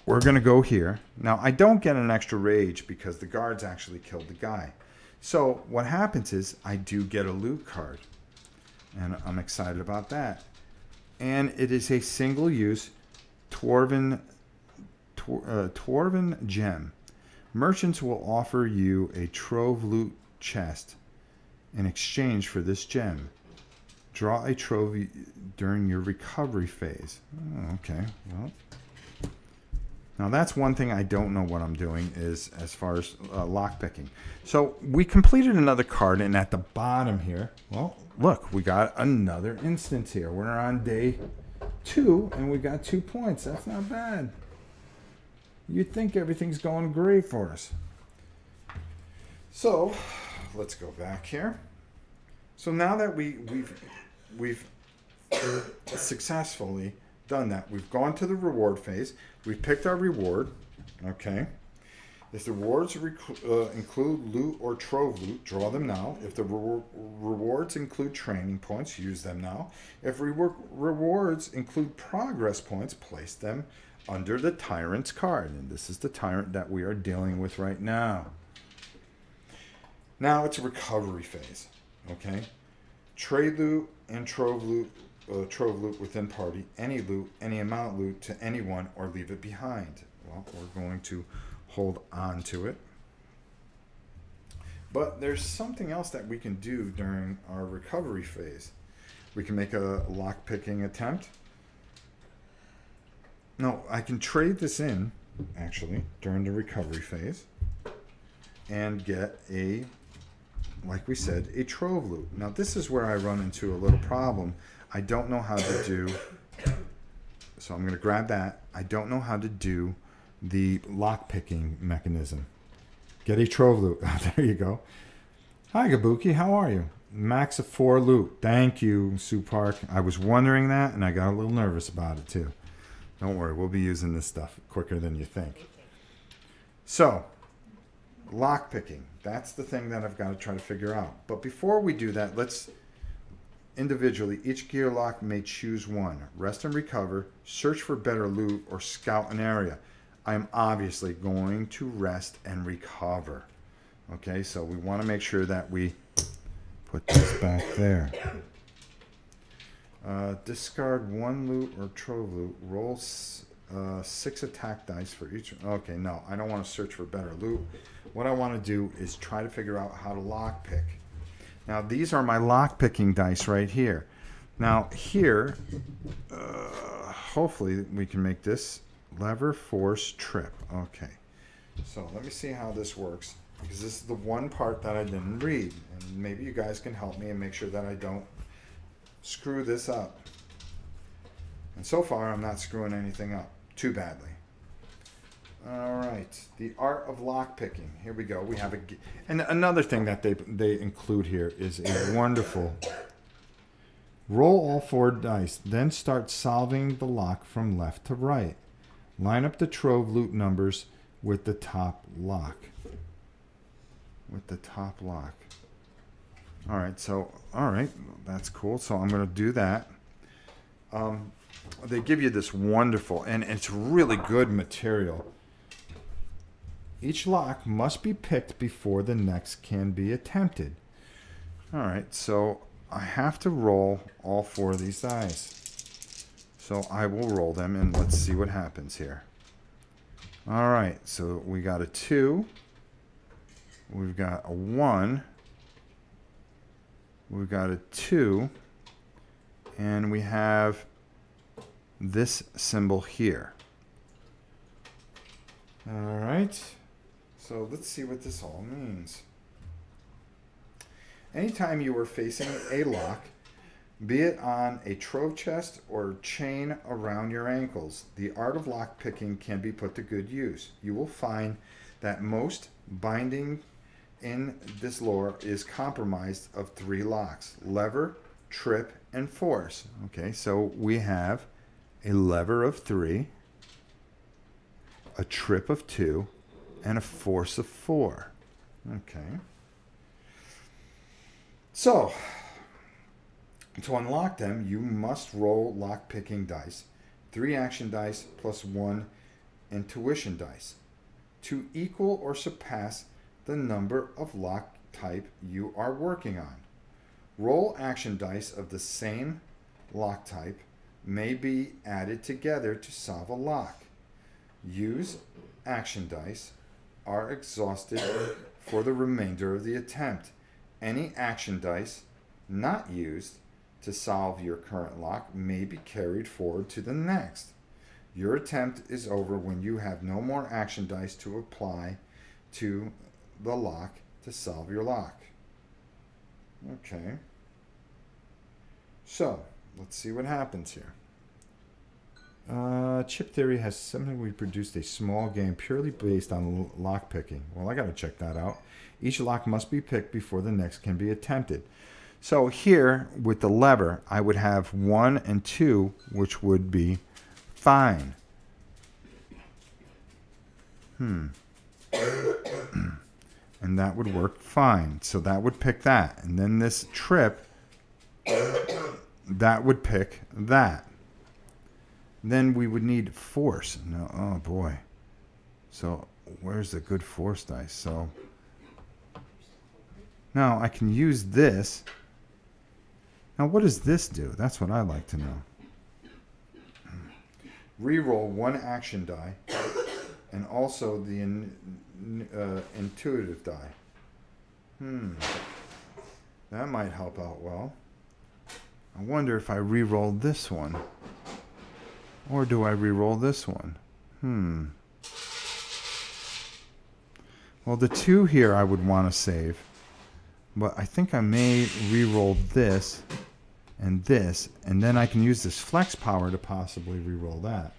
we're going to go here. Now, I don't get an extra rage because the guards actually killed the guy. So what happens is I do get a loot card, and I'm excited about that. And it is a single-use Dwarven gem. Merchants will offer you a trove loot chest in exchange for this gem. Draw a trove during your recovery phase. Oh, okay, well. Now that's one thing I don't know what I'm doing is as far as lockpicking. So we completed another card, and at the bottom here, well, look, we got another instance here. We're on day 2, and we got 2 points. That's not bad. You'd think everything's going great for us. So let's go back here. So now that we've successfully done that, we've gone to the reward phase. We've picked our reward. Okay. If the rewards include loot or trove loot, draw them now. If the rewards include training points, use them now. If rewards include progress points, place them under the Tyrant's card. And this is the Tyrant that we are dealing with right now. Now it's a recovery phase. Okay. Trade loot and trove loot within party. Any loot, any amount loot to anyone, or leave it behind. Well, we're going to hold on to it. But there's something else that we can do during our recovery phase. We can make a lock-picking attempt. No, I can trade this in, actually, during the recovery phase. And get a, like we said, a trove loot. Now, this is where I run into a little problem. I don't know how to do, so I'm going to grab that. I don't know how to do the lock-picking mechanism. Get a trove loot. There you go. Hi, Gabuki. How are you? Max of 4 loot. Thank you, Sue Park. I was wondering that, and I got a little nervous about it, too. Don't worry. We'll be using this stuff quicker than you think. So, lock-picking. That's the thing that I've got to try to figure out. But before we do that, let's individually, each gear lock may choose one. Rest and recover, search for better loot, or scout an area. I'm obviously going to rest and recover. Okay, so we want to make sure that we put this back there. Discard 1 loot or trove loot. Roll 6 attack dice for each. Okay, no, I don't want to search for better loot. What I want to do is try to figure out how to lockpick. Now, these are my lock-picking dice right here. Now, here, hopefully we can make this lever, force, trip. Okay. So let me see how this works, because this is the one part that I didn't read. And maybe you guys can help me and make sure that I don't screw this up. And so far, I'm not screwing anything up too badly. All right, the art of lockpicking. Here we go. We have a, and another thing that they include here is a wonderful roll all 4 dice, then start solving the lock from left to right. Line up the trove loot numbers with the top lock. With the top lock. All right, so that's cool. So I'm going to do that. They give you this wonderful, and it's really good material. Each lock must be picked before the next can be attempted. All right, so I have to roll all 4 of these dice. So I will roll them, and let's see what happens here. All right, so we got a 2. We've got a 1. We've got a 2. And we have this symbol here. All right. So let's see what this all means. Anytime you are facing a lock, be it on a trove chest or chain around your ankles, the art of lock picking can be put to good use. You will find that most binding in this lore is comprised of 3 locks: lever, trip, and force. Okay, so we have a lever of 3, a trip of 2, and a force of 4. Okay. So, to unlock them, you must roll lock-picking dice, 3 action dice plus 1 intuition dice, to equal or surpass the number of lock type you are working on. Roll action dice of the same lock type may be added together to solve a lock. Use action dice are exhausted for the remainder of the attempt. Any action dice not used to solve your current lock may be carried forward to the next. Your attempt is over when you have no more action dice to apply to the lock to solve your lock. Okay. So, let's see what happens here. Chip Theory has something. We produced a small game purely based on lock picking. Well, I got to check that out. Each lock must be picked before the next can be attempted. So here, with the lever, I would have 1 and 2, which would be fine. And that would work fine. So that would pick that. And then this trip, that would pick that. Then we would need force. No, oh boy. So where's the good force dice? So now I can use this. Now what does this do? That's what I'd like to know. Reroll 1 action die and also the intuitive die. That might help out well. I wonder if I re-roll this one. Or do I re-roll this one? Well, the 2 here I would want to save. But I think I may re-roll this and this. And then I can use this flex power to possibly re-roll that.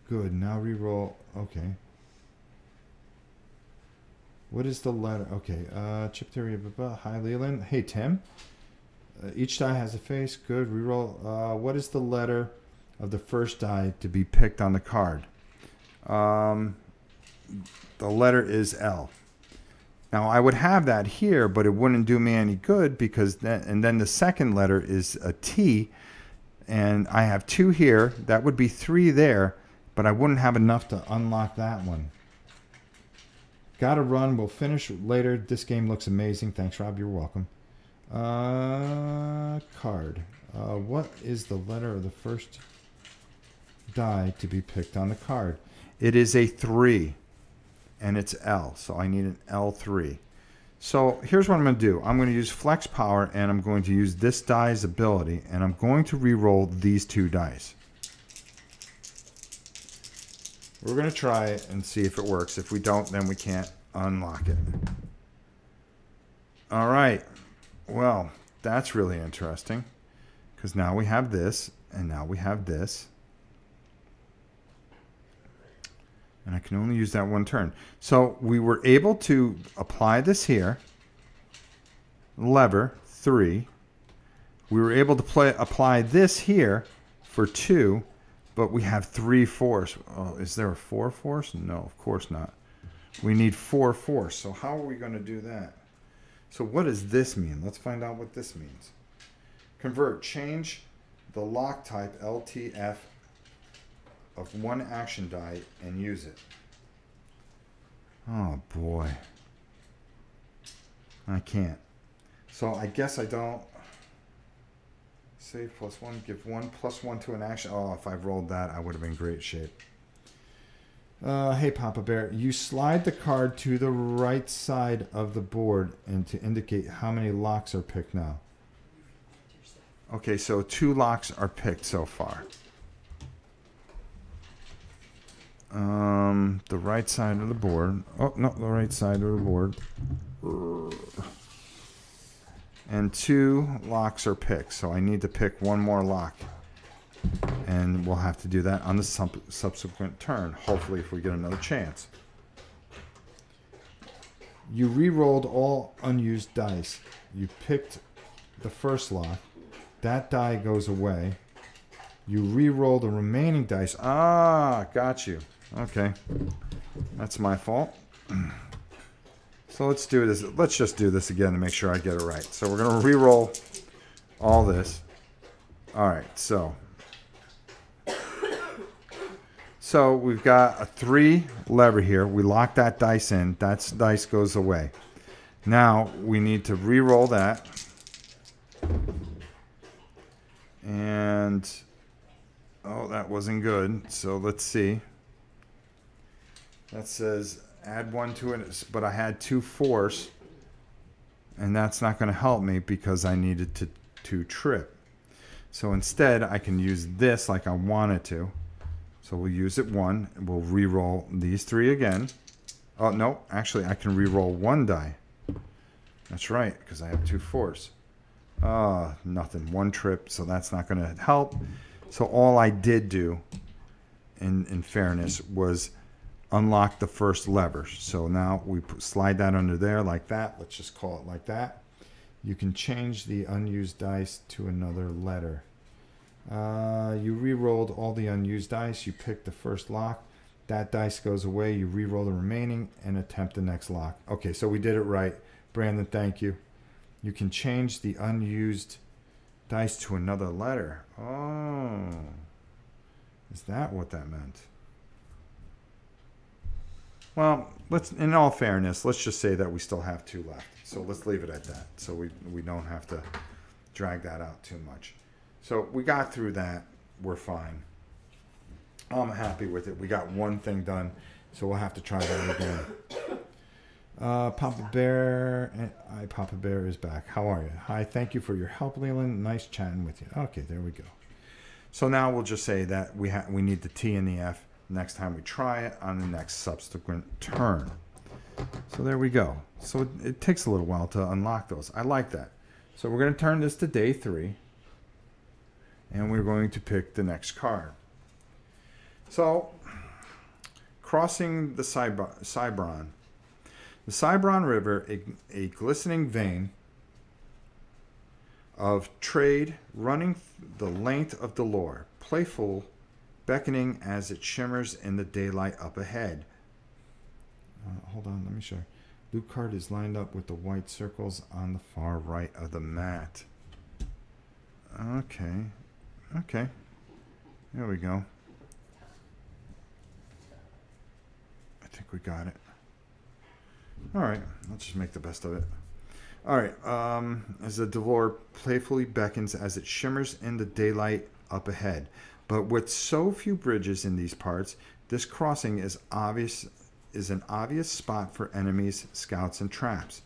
Good. Now re-roll. Okay. What is the letter? Okay. Chip Theory. Hi, Leland. Hey, Tim. Each die has a face. Good. Reroll. What is the letter of the first die to be picked on the card? The letter is L. Now I would have that here, but it wouldn't do me any good because then the second letter is a T, and I have 2 here. That would be 3 there, but I wouldn't have enough to unlock that one. Gotta run. We'll finish later. This game looks amazing. Thanks, Rob. You're welcome. Card. What is the letter of the first die to be picked on the card? It is a 3, and it's L, so I need an L3. So here's what I'm going to do. I'm going to use flex power, and I'm going to use this die's ability, and I'm going to re-roll these 2 dice. We're going to try it and see if it works. If we don't, then we can't unlock it. All right. Well, that's really interesting because now we have this and now we have this. And I can only use that 1 turn. So we were able to apply this here. Lever, 3. We were able to apply this here for 2, but we have 3 force. Oh, is there a 4 force? No, of course not. We need 4 force. So how are we going to do that? So what does this mean? Let's find out what this means. Convert. Change the lock type LTF of 1 action die and use it. Oh boy. I can't. So I guess I don't. Save +1. Give 1 +1 to an action. Oh, if I rolled that, I would have been in great shape. Hey, Papa Bear. You slide the card to the right side of the board and to indicate how many locks are picked now. Okay, so 2 locks are picked so far. The right side of the board. Oh, no, the right side of the board. And 2 locks are picked, so I need to pick 1 more lock. And we'll have to do that on the subsequent turn, hopefully if we get another chance. You re-rolled all unused dice. You picked the first lock. That die goes away. You re-roll the remaining dice. Ah, got you. Okay. That's my fault. So let's do this. Let's just do this again to make sure I get it right. So we're going to re-roll all this. All right, so we've got a 3 lever here. We lock that dice in. That dice goes away. Now we need to re-roll that. And, oh, that wasn't good. So let's see. That says add 1 to it, but I had 2 force. And that's not going to help me because I needed to trip. So instead, I can use this like I wanted to. So we'll use it 1. And we'll re-roll these 3 again. Oh, no. Actually, I can re-roll 1 die. That's right, because I have 2 force. Nothing. 1 trip, so that's not going to help. So all I did do, in fairness, was unlock the first lever. So now we slide that under there like that. Let's just call it like that. You can change the unused dice to another letter. You re-rolled all the unused dice. You picked the first lock. That dice goes away. You re-roll the remaining and attempt the next lock. Okay, so we did it right. Brandon, thank you. You can change the unused dice to another letter. Oh. Is that what that meant? Well, in all fairness, let's just say that we still have 2 left. So let's leave it at that. So we don't have to drag that out too much. So we got through that. We're fine. I'm happy with it. We got 1 thing done. So we'll have to try that again. Papa Bear, Papa Bear is back. How are you? Hi, thank you for your help, Leland. Nice chatting with you. Okay, there we go. So now we'll just say that we need the T and the F next time we try it on the next subsequent turn. So there we go. So it takes a little while to unlock those. I like that. So we're going to turn this to day 3, and we're going to pick the next card. So crossing the Cybron. The Cybron River, a glistening vein of trade running the length of Delore, playful, beckoning as it shimmers in the daylight up ahead. Hold on, let me show you. Loot card is lined up with the white circles on the far right of the mat. Okay. Okay. There we go. I think we got it. All right, let's just make the best of it. All right, as the Delore playfully beckons as it shimmers in the daylight up ahead. But with so few bridges in these parts, this crossing is an obvious spot for enemies, scouts, and traps.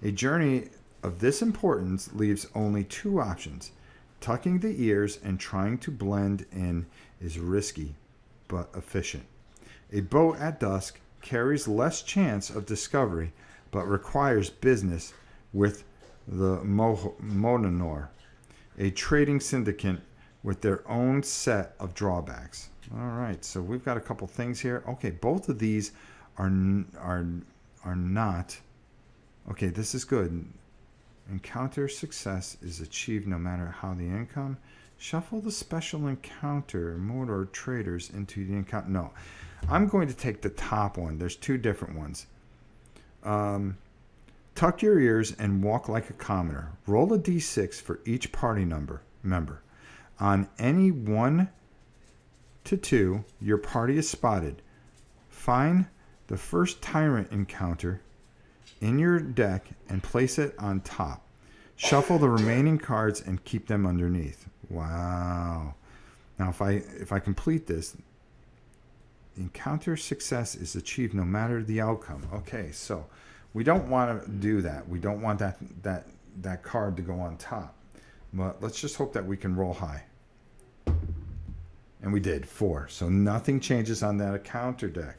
A journey of this importance leaves only 2 options. Tucking the ears and trying to blend in is risky, but efficient. A boat at dusk carries less chance of discovery, but requires business with the Mononor, a trading syndicate with their own set of drawbacks. All right, so we've got a couple things here. Okay, both of these are not. Okay, this is good. Encounter success is achieved no matter how the income. Shuffle the special encounter mode or traders into the encounter. No, I'm going to take the top one. There's 2 different ones. Tuck your ears and walk like a commoner. Roll a d6 for each party member. On any 1 to 2, your party is spotted. Find the first tyrant encounter in your deck and place it on top. Shuffle the remaining cards and keep them underneath. Wow. Now if I complete this, encounter success is achieved no matter the outcome. Okay, so we don't want to do that. We don't want that card to go on top. But let's just hope that we can roll high. And we did, 4. So nothing changes on that encounter deck.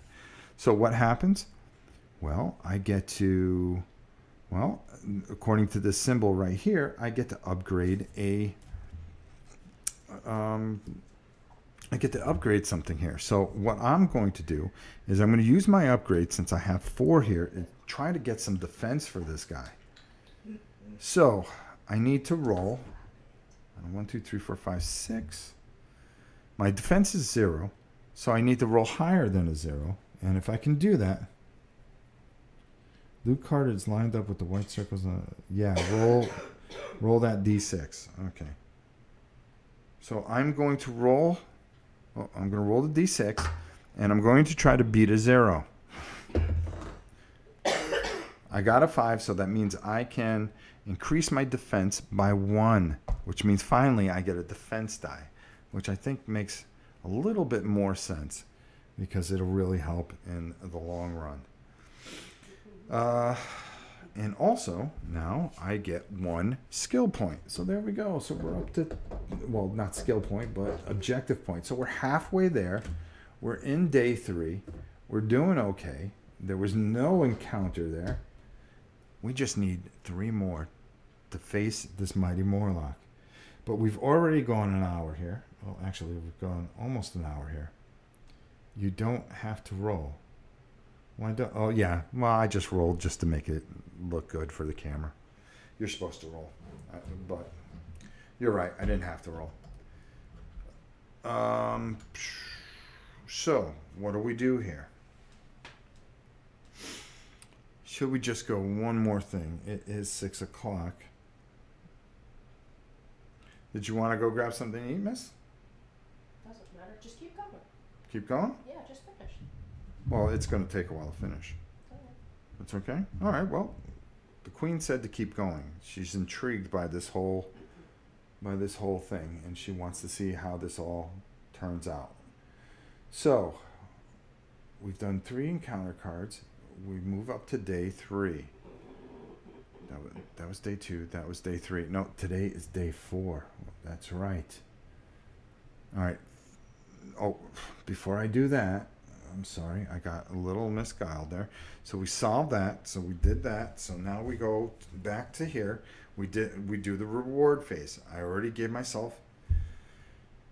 So what happens? Well, I get to, well, according to this symbol right here, I get to upgrade I get to upgrade something here. So what I'm going to do is I'm going to use my upgrade, since I have 4 here, and try to get some defense for this guy. So I need to roll 1, 2, 3, 4, 5, 6. My defense is 0, so I need to roll higher than a 0. And if I can do that, blue card is lined up with the white circles. Yeah, roll that d6. Okay. So I'm going to roll. Oh, I'm going to roll the d6, and I'm going to try to beat a 0. I got a 5, so that means I can increase my defense by 1, which means finally I get a defense die, which I think makes a little bit more sense because it'll really help in the long run. And also, now I get 1 skill point. So there we go. So we're up to, well, not skill point, but objective point. So we're halfway there. We're in day 3. We're doing okay. There was no encounter there. We just need 3 more to face this mighty Morlock. But we've already gone an hour here. Well, actually, we've gone almost an hour here. You don't have to roll. Why don't? Oh, yeah. Well, I just rolled just to make it look good for the camera. You're supposed to roll. But you're right. I didn't have to roll. So, what do we do here? Should we just go one more thing? It is 6 o'clock. Did you want to go grab something to eat, miss? Doesn't matter. Just keep going. Keep going? Yeah, just finish. Well, it's going to take a while to finish. Okay. That's okay? All right, well, the queen said to keep going. She's intrigued by this whole thing, and she wants to see how this all turns out. So, we've done 3 encounter cards. We move up to day 3. That was day 2. That was day 3. No, today is day 4. That's right. All right. Oh, before I do that, I'm sorry. I got a little misguiled there. So we solved that. So we did that. So now we go back to here. We do the reward phase. I already gave myself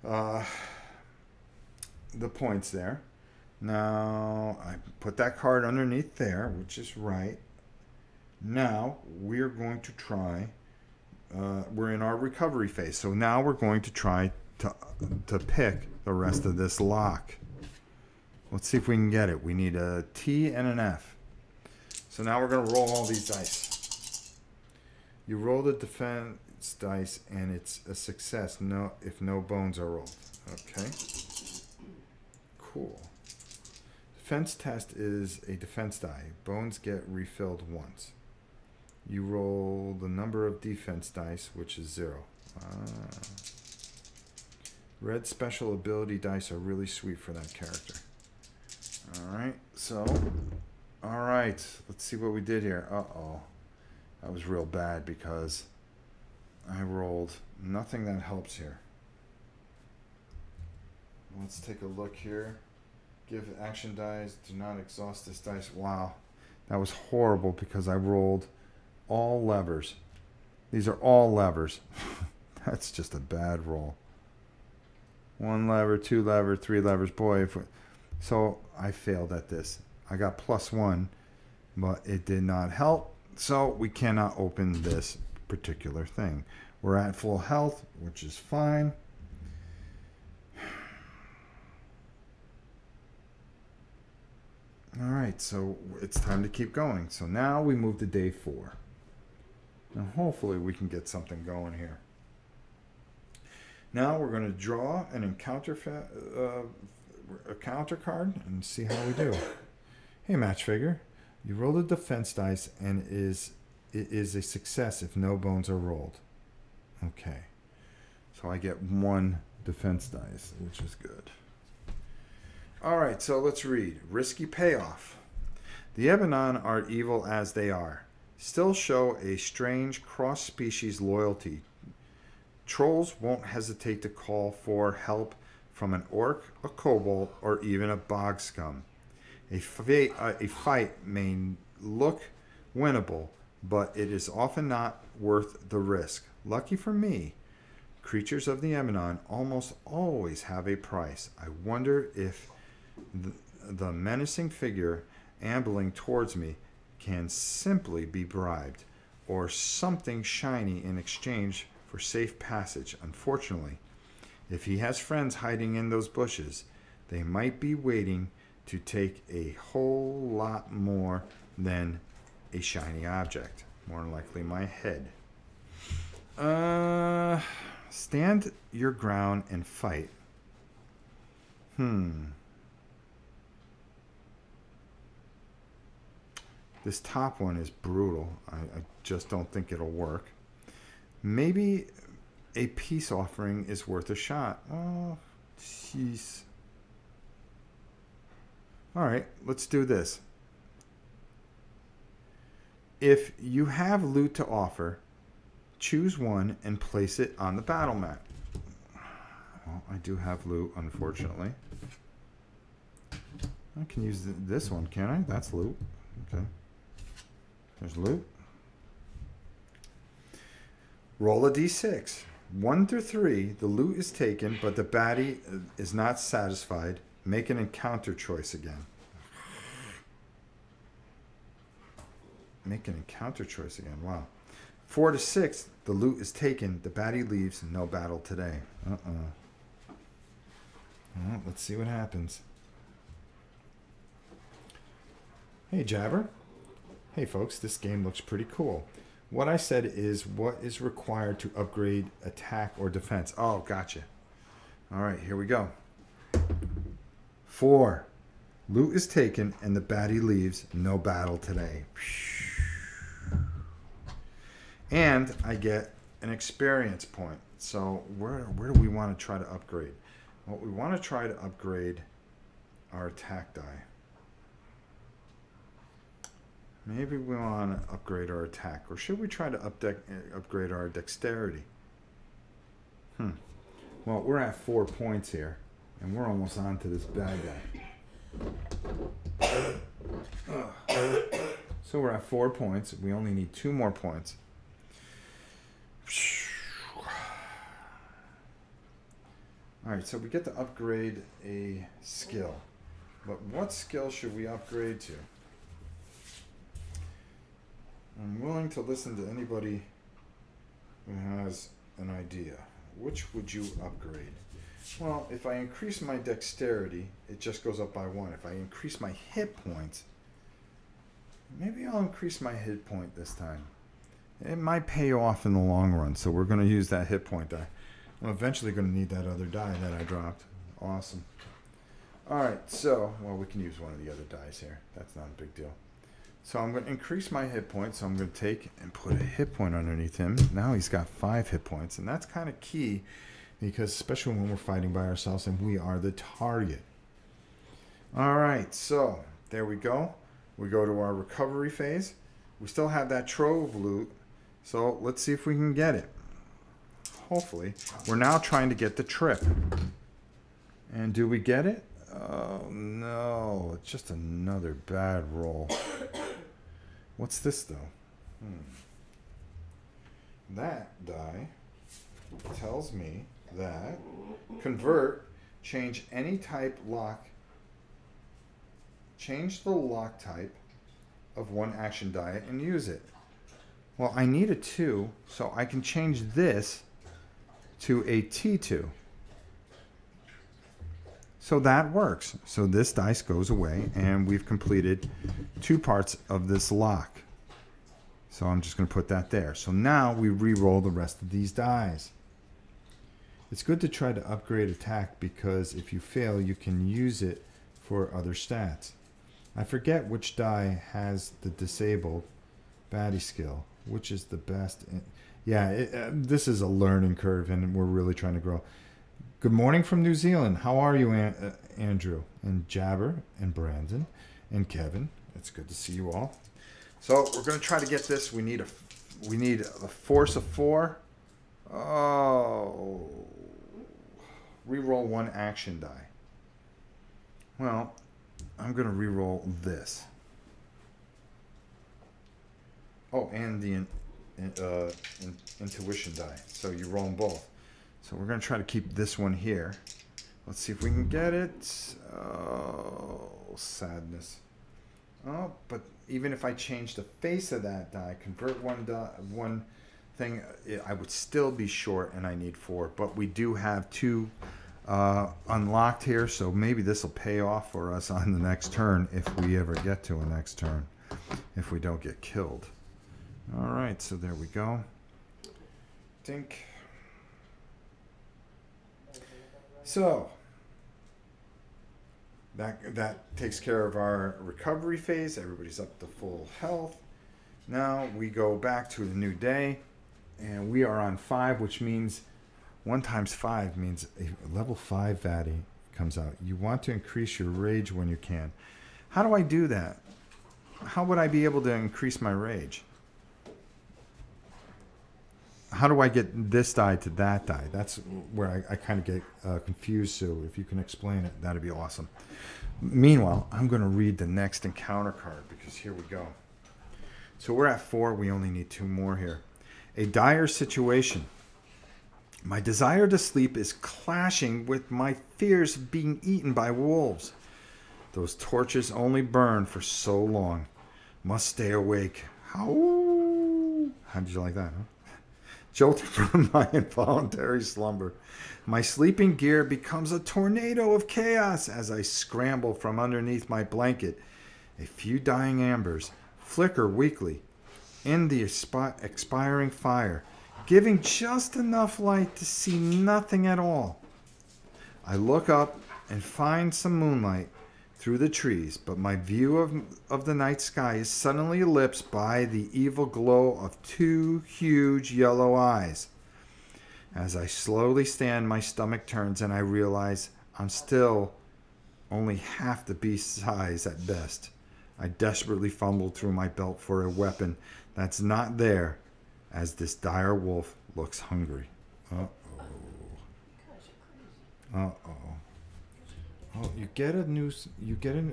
the points there. Now, I put that card underneath there, which is right. Now, we're going to try, we're in our recovery phase. So now we're going to try to pick the rest of this lock. Let's see if we can get it. We need a T and an F. So now we're going to roll all these dice. You roll the defense dice, and it's a success if no bones are rolled. Okay. Cool. Defense test is a defense die. Bones get refilled once. You roll the number of defense dice, which is 0. Red special ability dice are really sweet for that character. Alright, so, alright, let's see what we did here. Uh-oh. That was real bad because I rolled nothing that helps here. Let's take a look here. Give action dice. Do not exhaust this dice. Wow. That was horrible because I rolled all levers. These are all levers. That's just a bad roll. 1 lever, 2 lever, 3 levers. Boy, so I failed at this. I got +1, but it did not help. So we cannot open this particular thing. We're at full health, which is fine. All right, so it's time to keep going. So now we move to day 4. Now hopefully we can get something going here. Now we're going to draw an encounter card and see how we do. Hey, match figure, you roll the defense dice, and it is a success if no bones are rolled. Okay, so I get 1 defense dice, which is good. All right, so let's read. Risky payoff. The Ebenon are evil as they are. Still show a strange cross-species loyalty. Trolls won't hesitate to call for help from an orc, a kobold, or even a bog scum. A fight may look winnable, but it is often not worth the risk. Lucky for me, creatures of the Ebenon almost always have a price. I wonder if the menacing figure ambling towards me can simply be bribed, or something shiny in exchange for safe passage. Unfortunately, if he has friends hiding in those bushes, they might be waiting to take a whole lot more than a shiny object. More than likely my head. Stand your ground and fight. This top one is brutal. I just don't think it'll work. Maybe a peace offering is worth a shot. Oh, jeez. All right, let's do this. If you have loot to offer, choose one and place it on the battle mat. Well, I do have loot, unfortunately. I can use this one, can I? That's loot. Okay. There's loot. Roll a d6. 1 through 3, the loot is taken, but the baddie is not satisfied. Make an encounter choice again. Make an encounter choice again. Wow. 4 to 6, the loot is taken. The baddie leaves. No battle today. Well, let's see what happens. Hey, Jabber. Hey, folks. This game looks pretty cool. What I said is what is required to upgrade attack or defense. Oh, gotcha. All right, here we go. 4. Loot is taken and the baddie leaves. No battle today. And I get an experience point. So where do we want to try to upgrade? Well, we want to try to upgrade our attack die. Maybe we want to upgrade our attack. Or should we try to upgrade our dexterity? Well, we're at 4 points here. And we're almost on to this bad guy. So we're at 4 points. We only need 2 more points. Alright, so we get to upgrade a skill. But what skill should we upgrade to? I'm willing to listen to anybody who has an idea. Which would you upgrade? Well, if I increase my dexterity, it just goes up by 1. If I increase my hit points, maybe I'll increase my hit point this time. It might pay off in the long run, so we're going to use that hit point die. I'm eventually going to need that other die that I dropped. Awesome. Alright, so, well, we can use one of the other dice here. That's not a big deal. So I'm going to increase my hit points. So I'm going to take and put a hit point underneath him. Now he's got 5 hit points, and that's kind of key because especially when we're fighting by ourselves and we are the target. Alright, so there we go. We go to our recovery phase. We still have that trove loot, so let's see if we can get it. Hopefully. We're now trying to get the trip. And do we get it? Oh no, it's just another bad roll. What's this though? That die tells me that convert, change any type lock, change the lock type of one action die and use it. Well, I need a 2, so I can change this to a T2. So that works. So this dice goes away and we've completed 2 parts of this lock. So I'm just going to put that there. So now we re-roll the rest of these dies. It's good to try to upgrade attack because if you fail, you can use it for other stats. I forget which die has the disabled baddie skill, which is the best. Yeah, this is a learning curve and we're really trying to grow. Good morning from New Zealand. How are you, Andrew and Jabber and Brandon and Kevin? It's good to see you all. So we're going to try to get this. We need a force of 4. Oh, reroll 1 action die. Well, I'm going to reroll this. Oh, and the intuition die. So you roll them both. So we're going to try to keep this one here. Let's see if we can get it. Oh, sadness. Oh, but even if I change the face of that die, convert one thing, I would still be short, and I need 4. But we do have 2 unlocked here, so maybe this will pay off for us on the next turn if we ever get to a next turn, if we don't get killed. All right, so there we go. Dink. So that takes care of our recovery phase. Everybody's up to full health. Now we go back to a new day, and we are on 5, which means 1 times 5 means a level 5 baddie comes out. You want to increase your rage when you can. How do I do that? How would I be able to increase my rage? How do I get this die to that die? That's where I kind of get confused. So if you can explain it, that'd be awesome. Meanwhile, I'm going to read the next encounter card because here we go. So we're at 4. We only need 2 more here. A dire situation. My desire to sleep is clashing with my fears of being eaten by wolves. Those torches only burn for so long. Must stay awake. How did you like that, huh? Jolted from my involuntary slumber. My sleeping gear becomes a tornado of chaos as I scramble from underneath my blanket. A few dying embers flicker weakly in the expiring fire, giving just enough light to see nothing at all. I look up and find some moonlight through the trees, but my view of the night sky is suddenly eclipsed by the evil glow of 2 huge yellow eyes. As I slowly stand, my stomach turns and I realize I'm still only half the beast's size at best. I desperately fumble through my belt for a weapon that's not there as this dire wolf looks hungry. Uh-oh. Uh-oh. Oh, you get a new,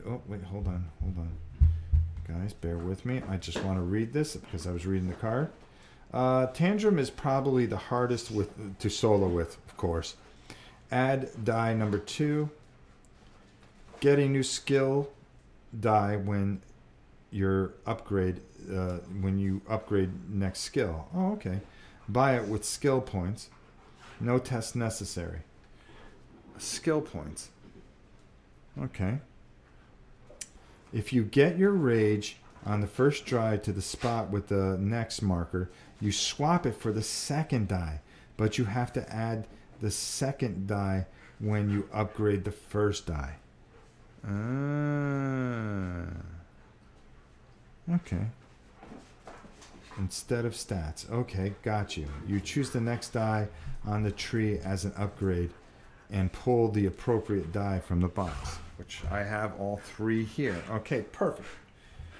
oh, wait, hold on. Guys, bear with me. I just want to read this because I was reading the card. Tantrum is probably the hardest to solo with, of course. Add die number 2. Get a new skill die when you upgrade next skill. Oh, okay. Buy it with skill points. No test necessary. Skill points. Okay. If you get your rage on the first drive to the spot with the next marker, you swap it for the second die, but you have to add the second die when you upgrade the first die. Okay. Instead of stats. Okay, got you. You choose the next die on the tree as an upgrade and pull the appropriate die from the box, which I have all 3 here. Okay, perfect.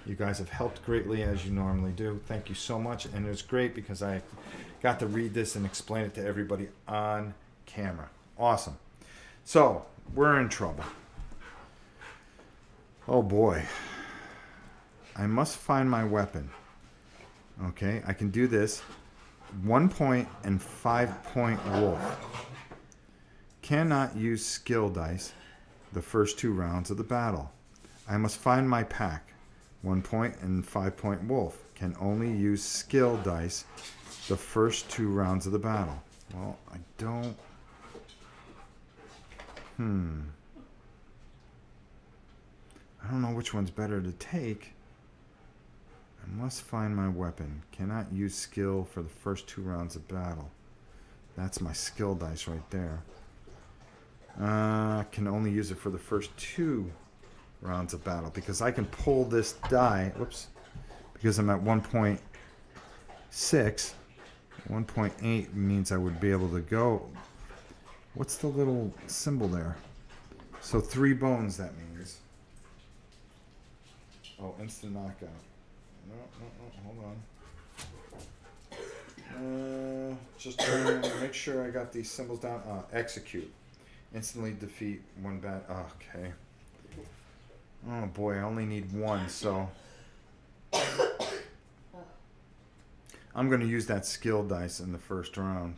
You guys have helped greatly as you normally do. Thank you so much. And it was great because I got to read this and explain it to everybody on camera. Awesome. So, we're in trouble. Oh boy. I must find my weapon. Okay, I can do this. 1 point and 5 point wolf. Cannot use skill dice the first 2 rounds of the battle. I must find my pack. 1 point and 5 point wolf. Can only use skill dice the first 2 rounds of the battle. Well, I don't... I don't know which one's better to take. I must find my weapon. Cannot use skill for the first 2 rounds of battle. That's my skill dice right there. Can only use it for the first 2 rounds of battle because I can pull this die. Whoops. Because I'm at 1.6. 1.8 means I would be able to go What's the little symbol there? So 3 bones, that means. Oh, instant knockout. No, hold on. Just trying to make sure I got these symbols down. Execute. Instantly defeat 1 bad. Okay. Oh boy, I only need 1, so I'm going to use that skill dice in the first round.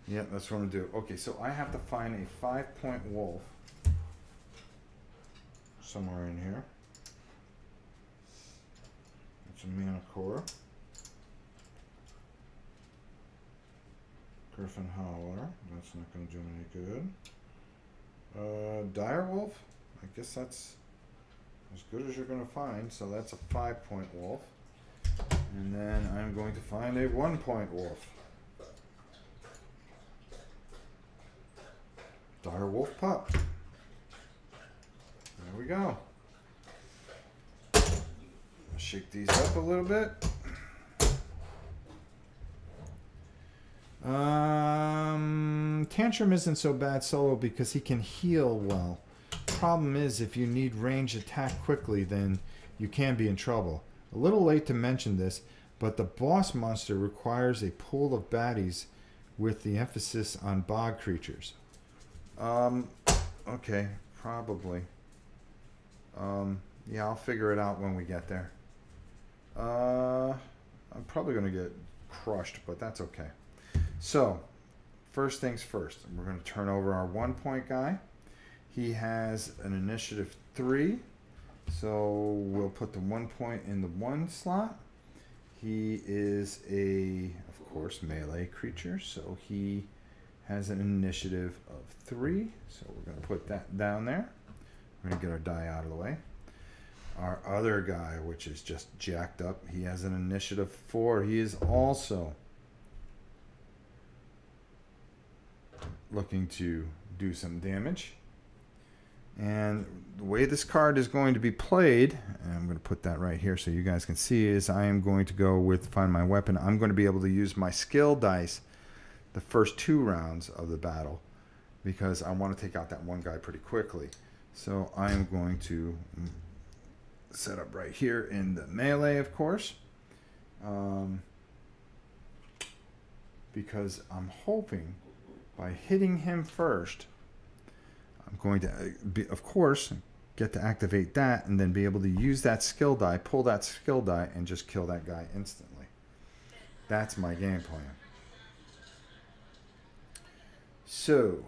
Yeah, that's what I'm going to do. Okay, so I have to find a 5-point wolf somewhere in here. It's a mana core. Griffin Howler. That's not going to do any good. Direwolf. I guess that's as good as you're going to find. So that's a 5-point wolf. And then I'm going to find a 1-point wolf. Direwolf pup. There we go. Shake these up a little bit. Tantrum isn't so bad solo because he can heal well. Problem is, if you need range attack quickly, then you can be in trouble. A little late to mention this, but the boss monster requires a pool of baddies with the emphasis on bog creatures. Okay, probably. Yeah, I'll figure it out when we get there. I'm probably going to get crushed, but that's okay. So, first things first, we're going to turn over our 1-point guy. He has an initiative 3, so we'll put the 1 point in the 1 slot. He is of course, melee creature, so he has an initiative of 3, so we're going to put that down there. We're going to get our die out of the way. Our other guy, which is just jacked up, he has an initiative 4. He is also looking to do some damage. And the way this card is going to be played, and I'm going to put that right here so you guys can see, is I am going to go with find my weapon. I'm going to be able to use my skill dice the first 2 rounds of the battle because I want to take out that one guy pretty quickly. So I am going to set up right here in the melee, of course, because I'm hoping by hitting him first, I'm going to, of course, get to activate that and then be able to use that skill die, pull that skill die, and just kill that guy instantly. That's my game plan. So,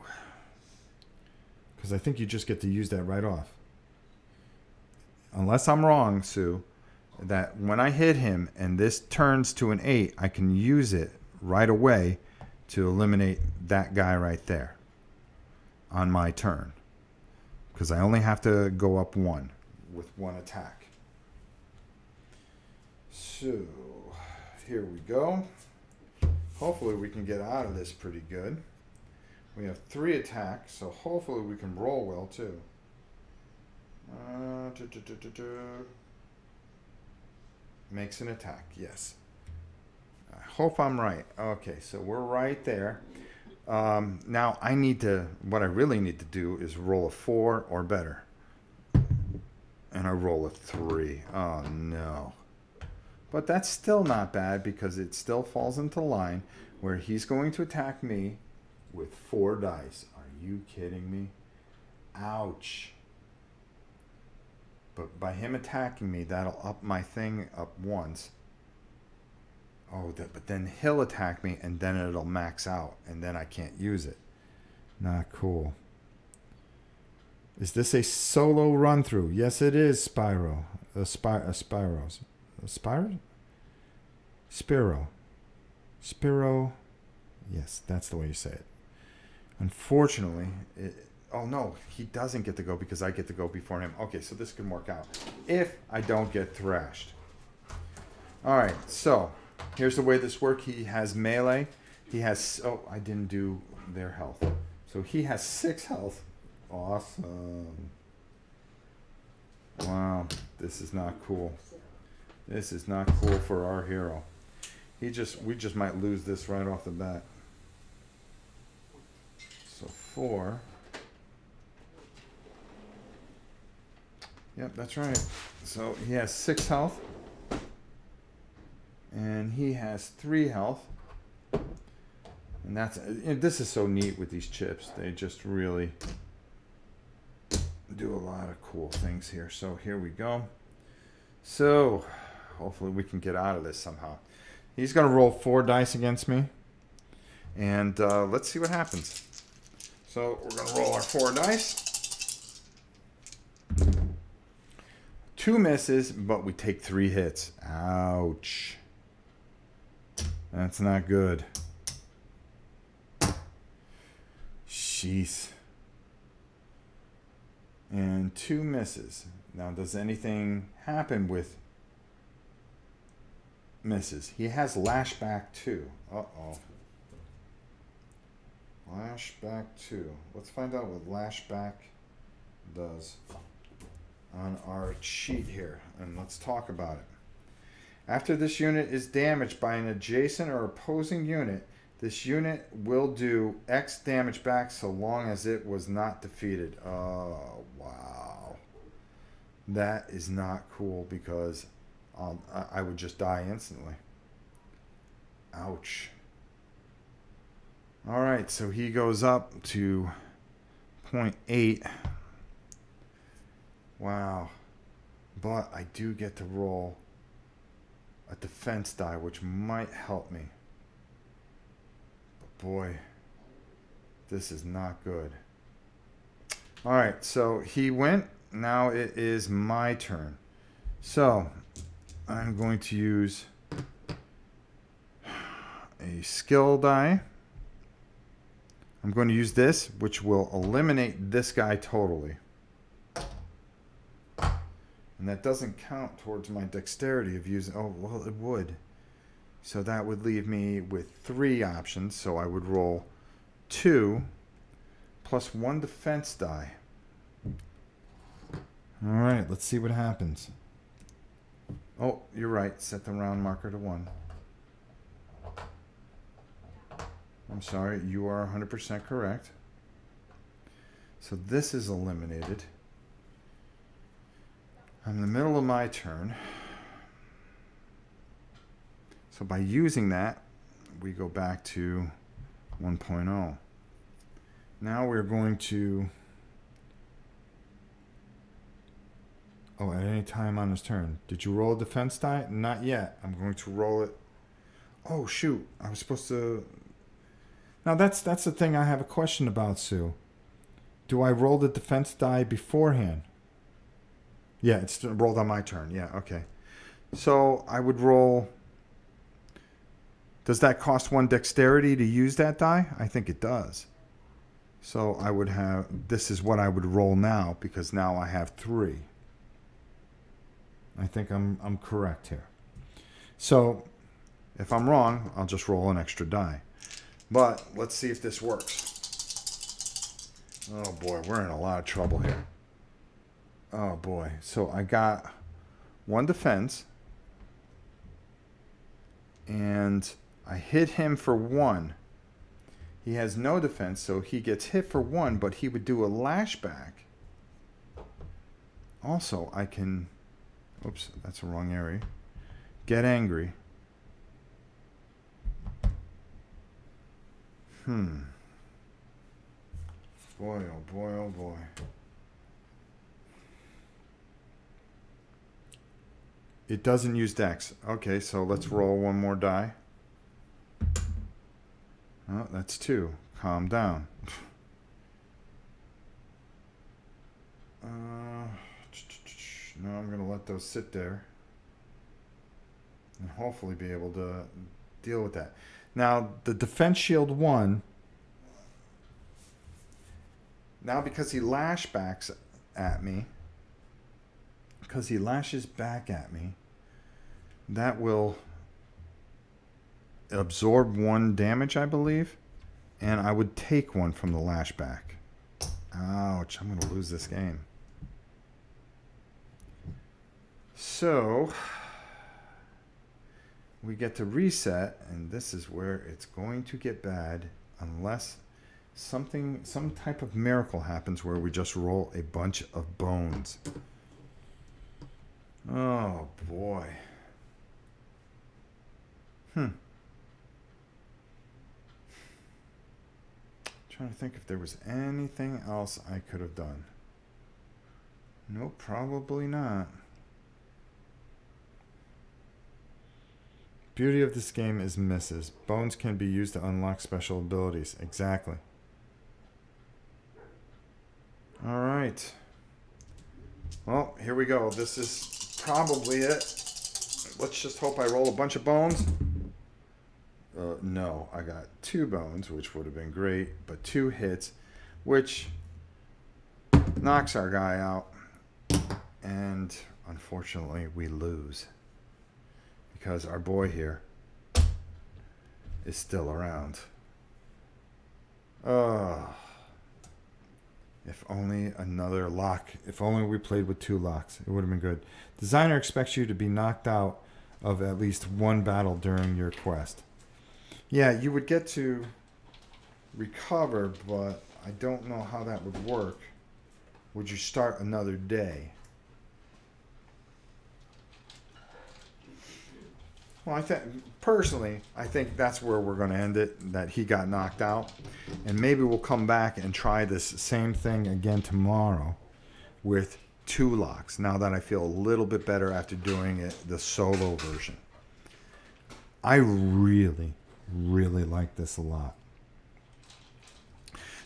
because I think you just get to use that right off. Unless I'm wrong, Sue, that when I hit him and this turns to an 8, I can use it right away to eliminate that guy right there on my turn. Because I only have to go up 1 with 1 attack. So, here we go. Hopefully we can get out of this pretty good. We have 3 attacks, so hopefully we can roll well too. Makes an attack, yes. I hope I'm right. Okay, so we're right there. Now I need to, what I really need to do is roll a 4 or better. And I roll a 3. Oh no. But that's still not bad because it still falls into line where he's going to attack me with 4 dice. Are you kidding me? Ouch. But by him attacking me, that'll up my thing up once. Oh, but then he'll attack me, and then it'll max out, and then I can't use it. Not cool. Is this a solo run-through? Yes, it is, Spyro. Spyros. Spyro? Spyro. Yes, that's the way you say it. Unfortunately, oh no, he doesn't get to go because I get to go before him. Okay, so this can work out if I don't get thrashed. All right, so here's the way this works. He has melee. He has, oh, I didn't do their health. So he has 6 health. Awesome. Wow, this is not cool. This is not cool for our hero. We just might lose this right off the bat. So 4. Yep, that's right. So he has 6 health. And he has 3 health. And this is so neat with these chips. They just really do a lot of cool things here. So here we go. So hopefully we can get out of this somehow. He's going to roll 4 dice against me. And let's see what happens. So we're going to roll our 4 dice. 2 misses, but we take 3 hits. Ouch. That's not good. Jeez. And 2 misses. Now, does anything happen with misses? He has lashback 2. Uh-oh. Lashback 2. Let's find out what lashback does on our sheet here. And let's talk about it. After this unit is damaged by an adjacent or opposing unit, this unit will do X damage back so long as it was not defeated. Oh, wow. That is not cool because I would just die instantly. Ouch. All right, so he goes up to 0.8. Wow. But I do get to roll a defense die, which might help me. But boy, this is not good. All right, so he went. Now it is my turn. So I'm going to use a skill die. I'm going to use this, which will eliminate this guy totally. And that doesn't count towards my dexterity of using... Oh, well, it would. So that would leave me with 3 options. So I would roll 2 plus 1 defense die. All right, let's see what happens. Oh, you're right. Set the round marker to 1. I'm sorry. You are 100% correct. So this is eliminated. I'm in the middle of my turn. So by using that, we go back to 1.0. Now we're going to... Oh, at any time on his turn. Did you roll a defense die? Not yet. I'm going to roll it. Oh, shoot. I was supposed to... Now, that's the thing I have a question about, Sue. Do I roll the defense die beforehand? Yeah, it's rolled on my turn. Yeah, okay. So I would roll... Does that cost 1 dexterity to use that die? I think it does. So I would have... This is what I would roll now, because now I have 3. I think I'm correct here. So if I'm wrong, I'll just roll an extra die. But let's see if this works. Oh boy, we're in a lot of trouble here. Oh boy. So I got 1 defense. And I hit him for 1. He has no defense, so he gets hit for 1, but he would do a lashback. Also, I can... Oops, that's the wrong area. Get angry. Boy, oh boy, oh boy. It doesn't use dex. Okay, so let's roll 1 more die. Oh, that's 2. Calm down. No, I'm going to let those sit there. And hopefully be able to deal with that. Now, the defense shield 1. Now, because he lashbacks at me. Because he lashes back at me. That will absorb 1 damage, I believe. And I would take 1 from the lashback. Ouch, I'm going to lose this game. So, we get to reset, and this is where it's going to get bad unless some type of miracle happens where we just roll a bunch of bones. Oh boy. Trying to think if there was anything else I could have done. No, probably not. Beauty of this game is misses. Bones can be used to unlock special abilities. Exactly. All right. Well, here we go. This is probably it. Let's just hope I roll a bunch of bones. No, I got 2 bones, which would have been great, but 2 hits, which knocks our guy out. And unfortunately, we lose. Because our boy here is still around. If only another lock. If only we played with 2 locks. It would have been good. Designer expects you to be knocked out of at least 1 battle during your quest. Yeah, you would get to recover, but I don't know how that would work. Would you start another day? Well, I think personally, I think that's where we're going to end it, that he got knocked out. And maybe we'll come back and try this same thing again tomorrow with 2 locks, now that I feel a little bit better after doing it the solo version. I really like this a lot.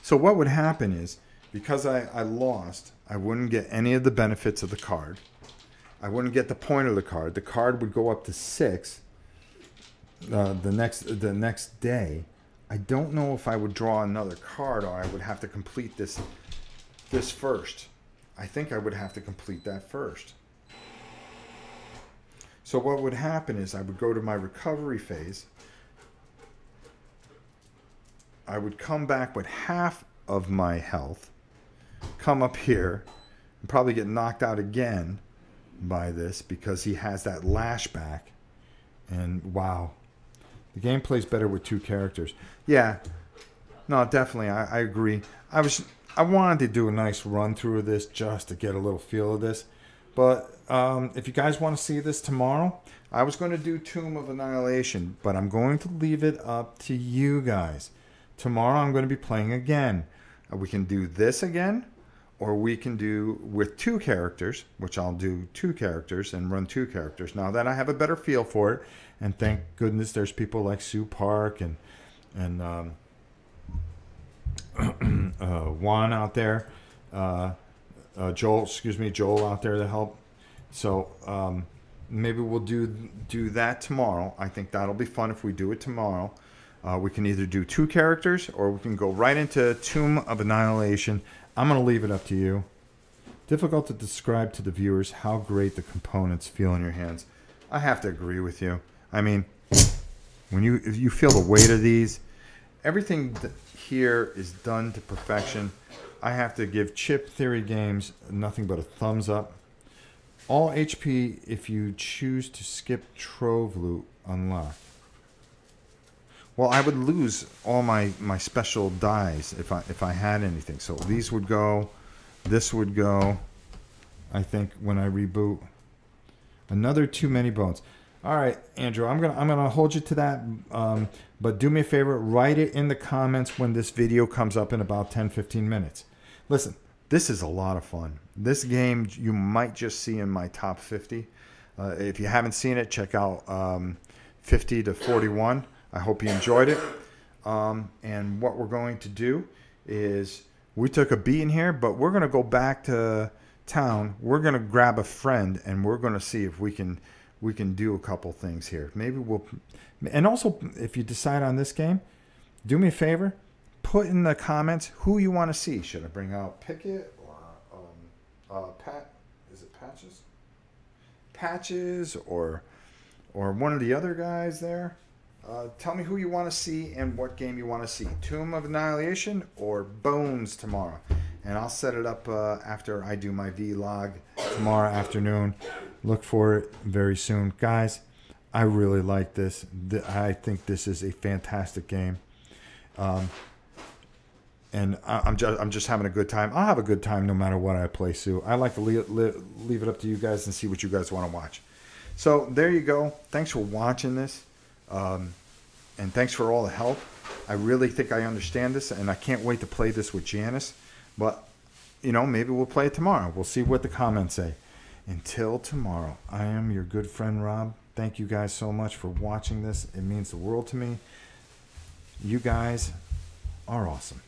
So what would happen is, because I lost, I wouldn't get any of the benefits of the card. I wouldn't get the point of the card. The card would go up to 6 the next day. I don't know if I would draw another card or I would have to complete this first. I think I would have to complete that first. So what would happen is I would go to my recovery phase. I would come back with half of my health, come up here, and probably get knocked out again by this because he has that lashback. And wow, the game plays better with 2 characters. Yeah, no, definitely, I agree. I wanted to do a nice run through of this just to get a little feel of this. But if you guys want to see this tomorrow, I was going to do Tomb of Annihilation, but I'm going to leave it up to you guys. Tomorrow I'm going to be playing again. We can do this again, or we can do with 2 characters, which I'll do 2 characters and run 2 characters. Now that I have a better feel for it, and thank goodness there's people like Sue Park and Juan out there, Joel out there to help. So maybe we'll do that tomorrow. I think that'll be fun if we do it tomorrow. We can either do 2 characters or we can go right into Tomb of Annihilation. I'm going to leave it up to you. Difficult to describe to the viewers how great the components feel in your hands. I have to agree with you. I mean, when you feel the weight of these, everything here is done to perfection. I have to give Chip Theory Games nothing but a thumbs up. All HP if you choose to skip Trove Loot unlocked. Well, I would lose all my special dies if I had anything. So these would go, this would go. I think when I reboot, another too many bones. All right, Andrew, I'm gonna hold you to that. But do me a favor, write it in the comments when this video comes up in about 10-15 minutes. Listen, this is a lot of fun. This game you might just see in my top 50. If you haven't seen it, check out 50 to 41. I hope you enjoyed it. And what we're going to do is we took a beating here, but we're going to go back to town. We're going to grab a friend, and we're going to see if we can do a couple things here. Maybe we'll... And also, if you decide on this game, do me a favor. Put in the comments who you want to see. Should I bring out Pickett or Pat? Is it Patches? Patches or one of the other guys there. Tell me who you want to see and what game you want to see. Tomb of Annihilation or Bones tomorrow. And I'll set it up after I do my vlog tomorrow afternoon. Look for it very soon. Guys, I really like this. I think this is a fantastic game. And I'm just having a good time. I'll have a good time no matter what I play, Sue. I like to leave it up to you guys and see what you guys want to watch. So there you go. Thanks for watching this. And thanks for all the help. I really think I understand this, and I can't wait to play this with Janice. But, you know, maybe we'll play it tomorrow. We'll see what the comments say. Until tomorrow, I am your good friend, Rob. Thank you guys so much for watching this. It means the world to me. You guys are awesome.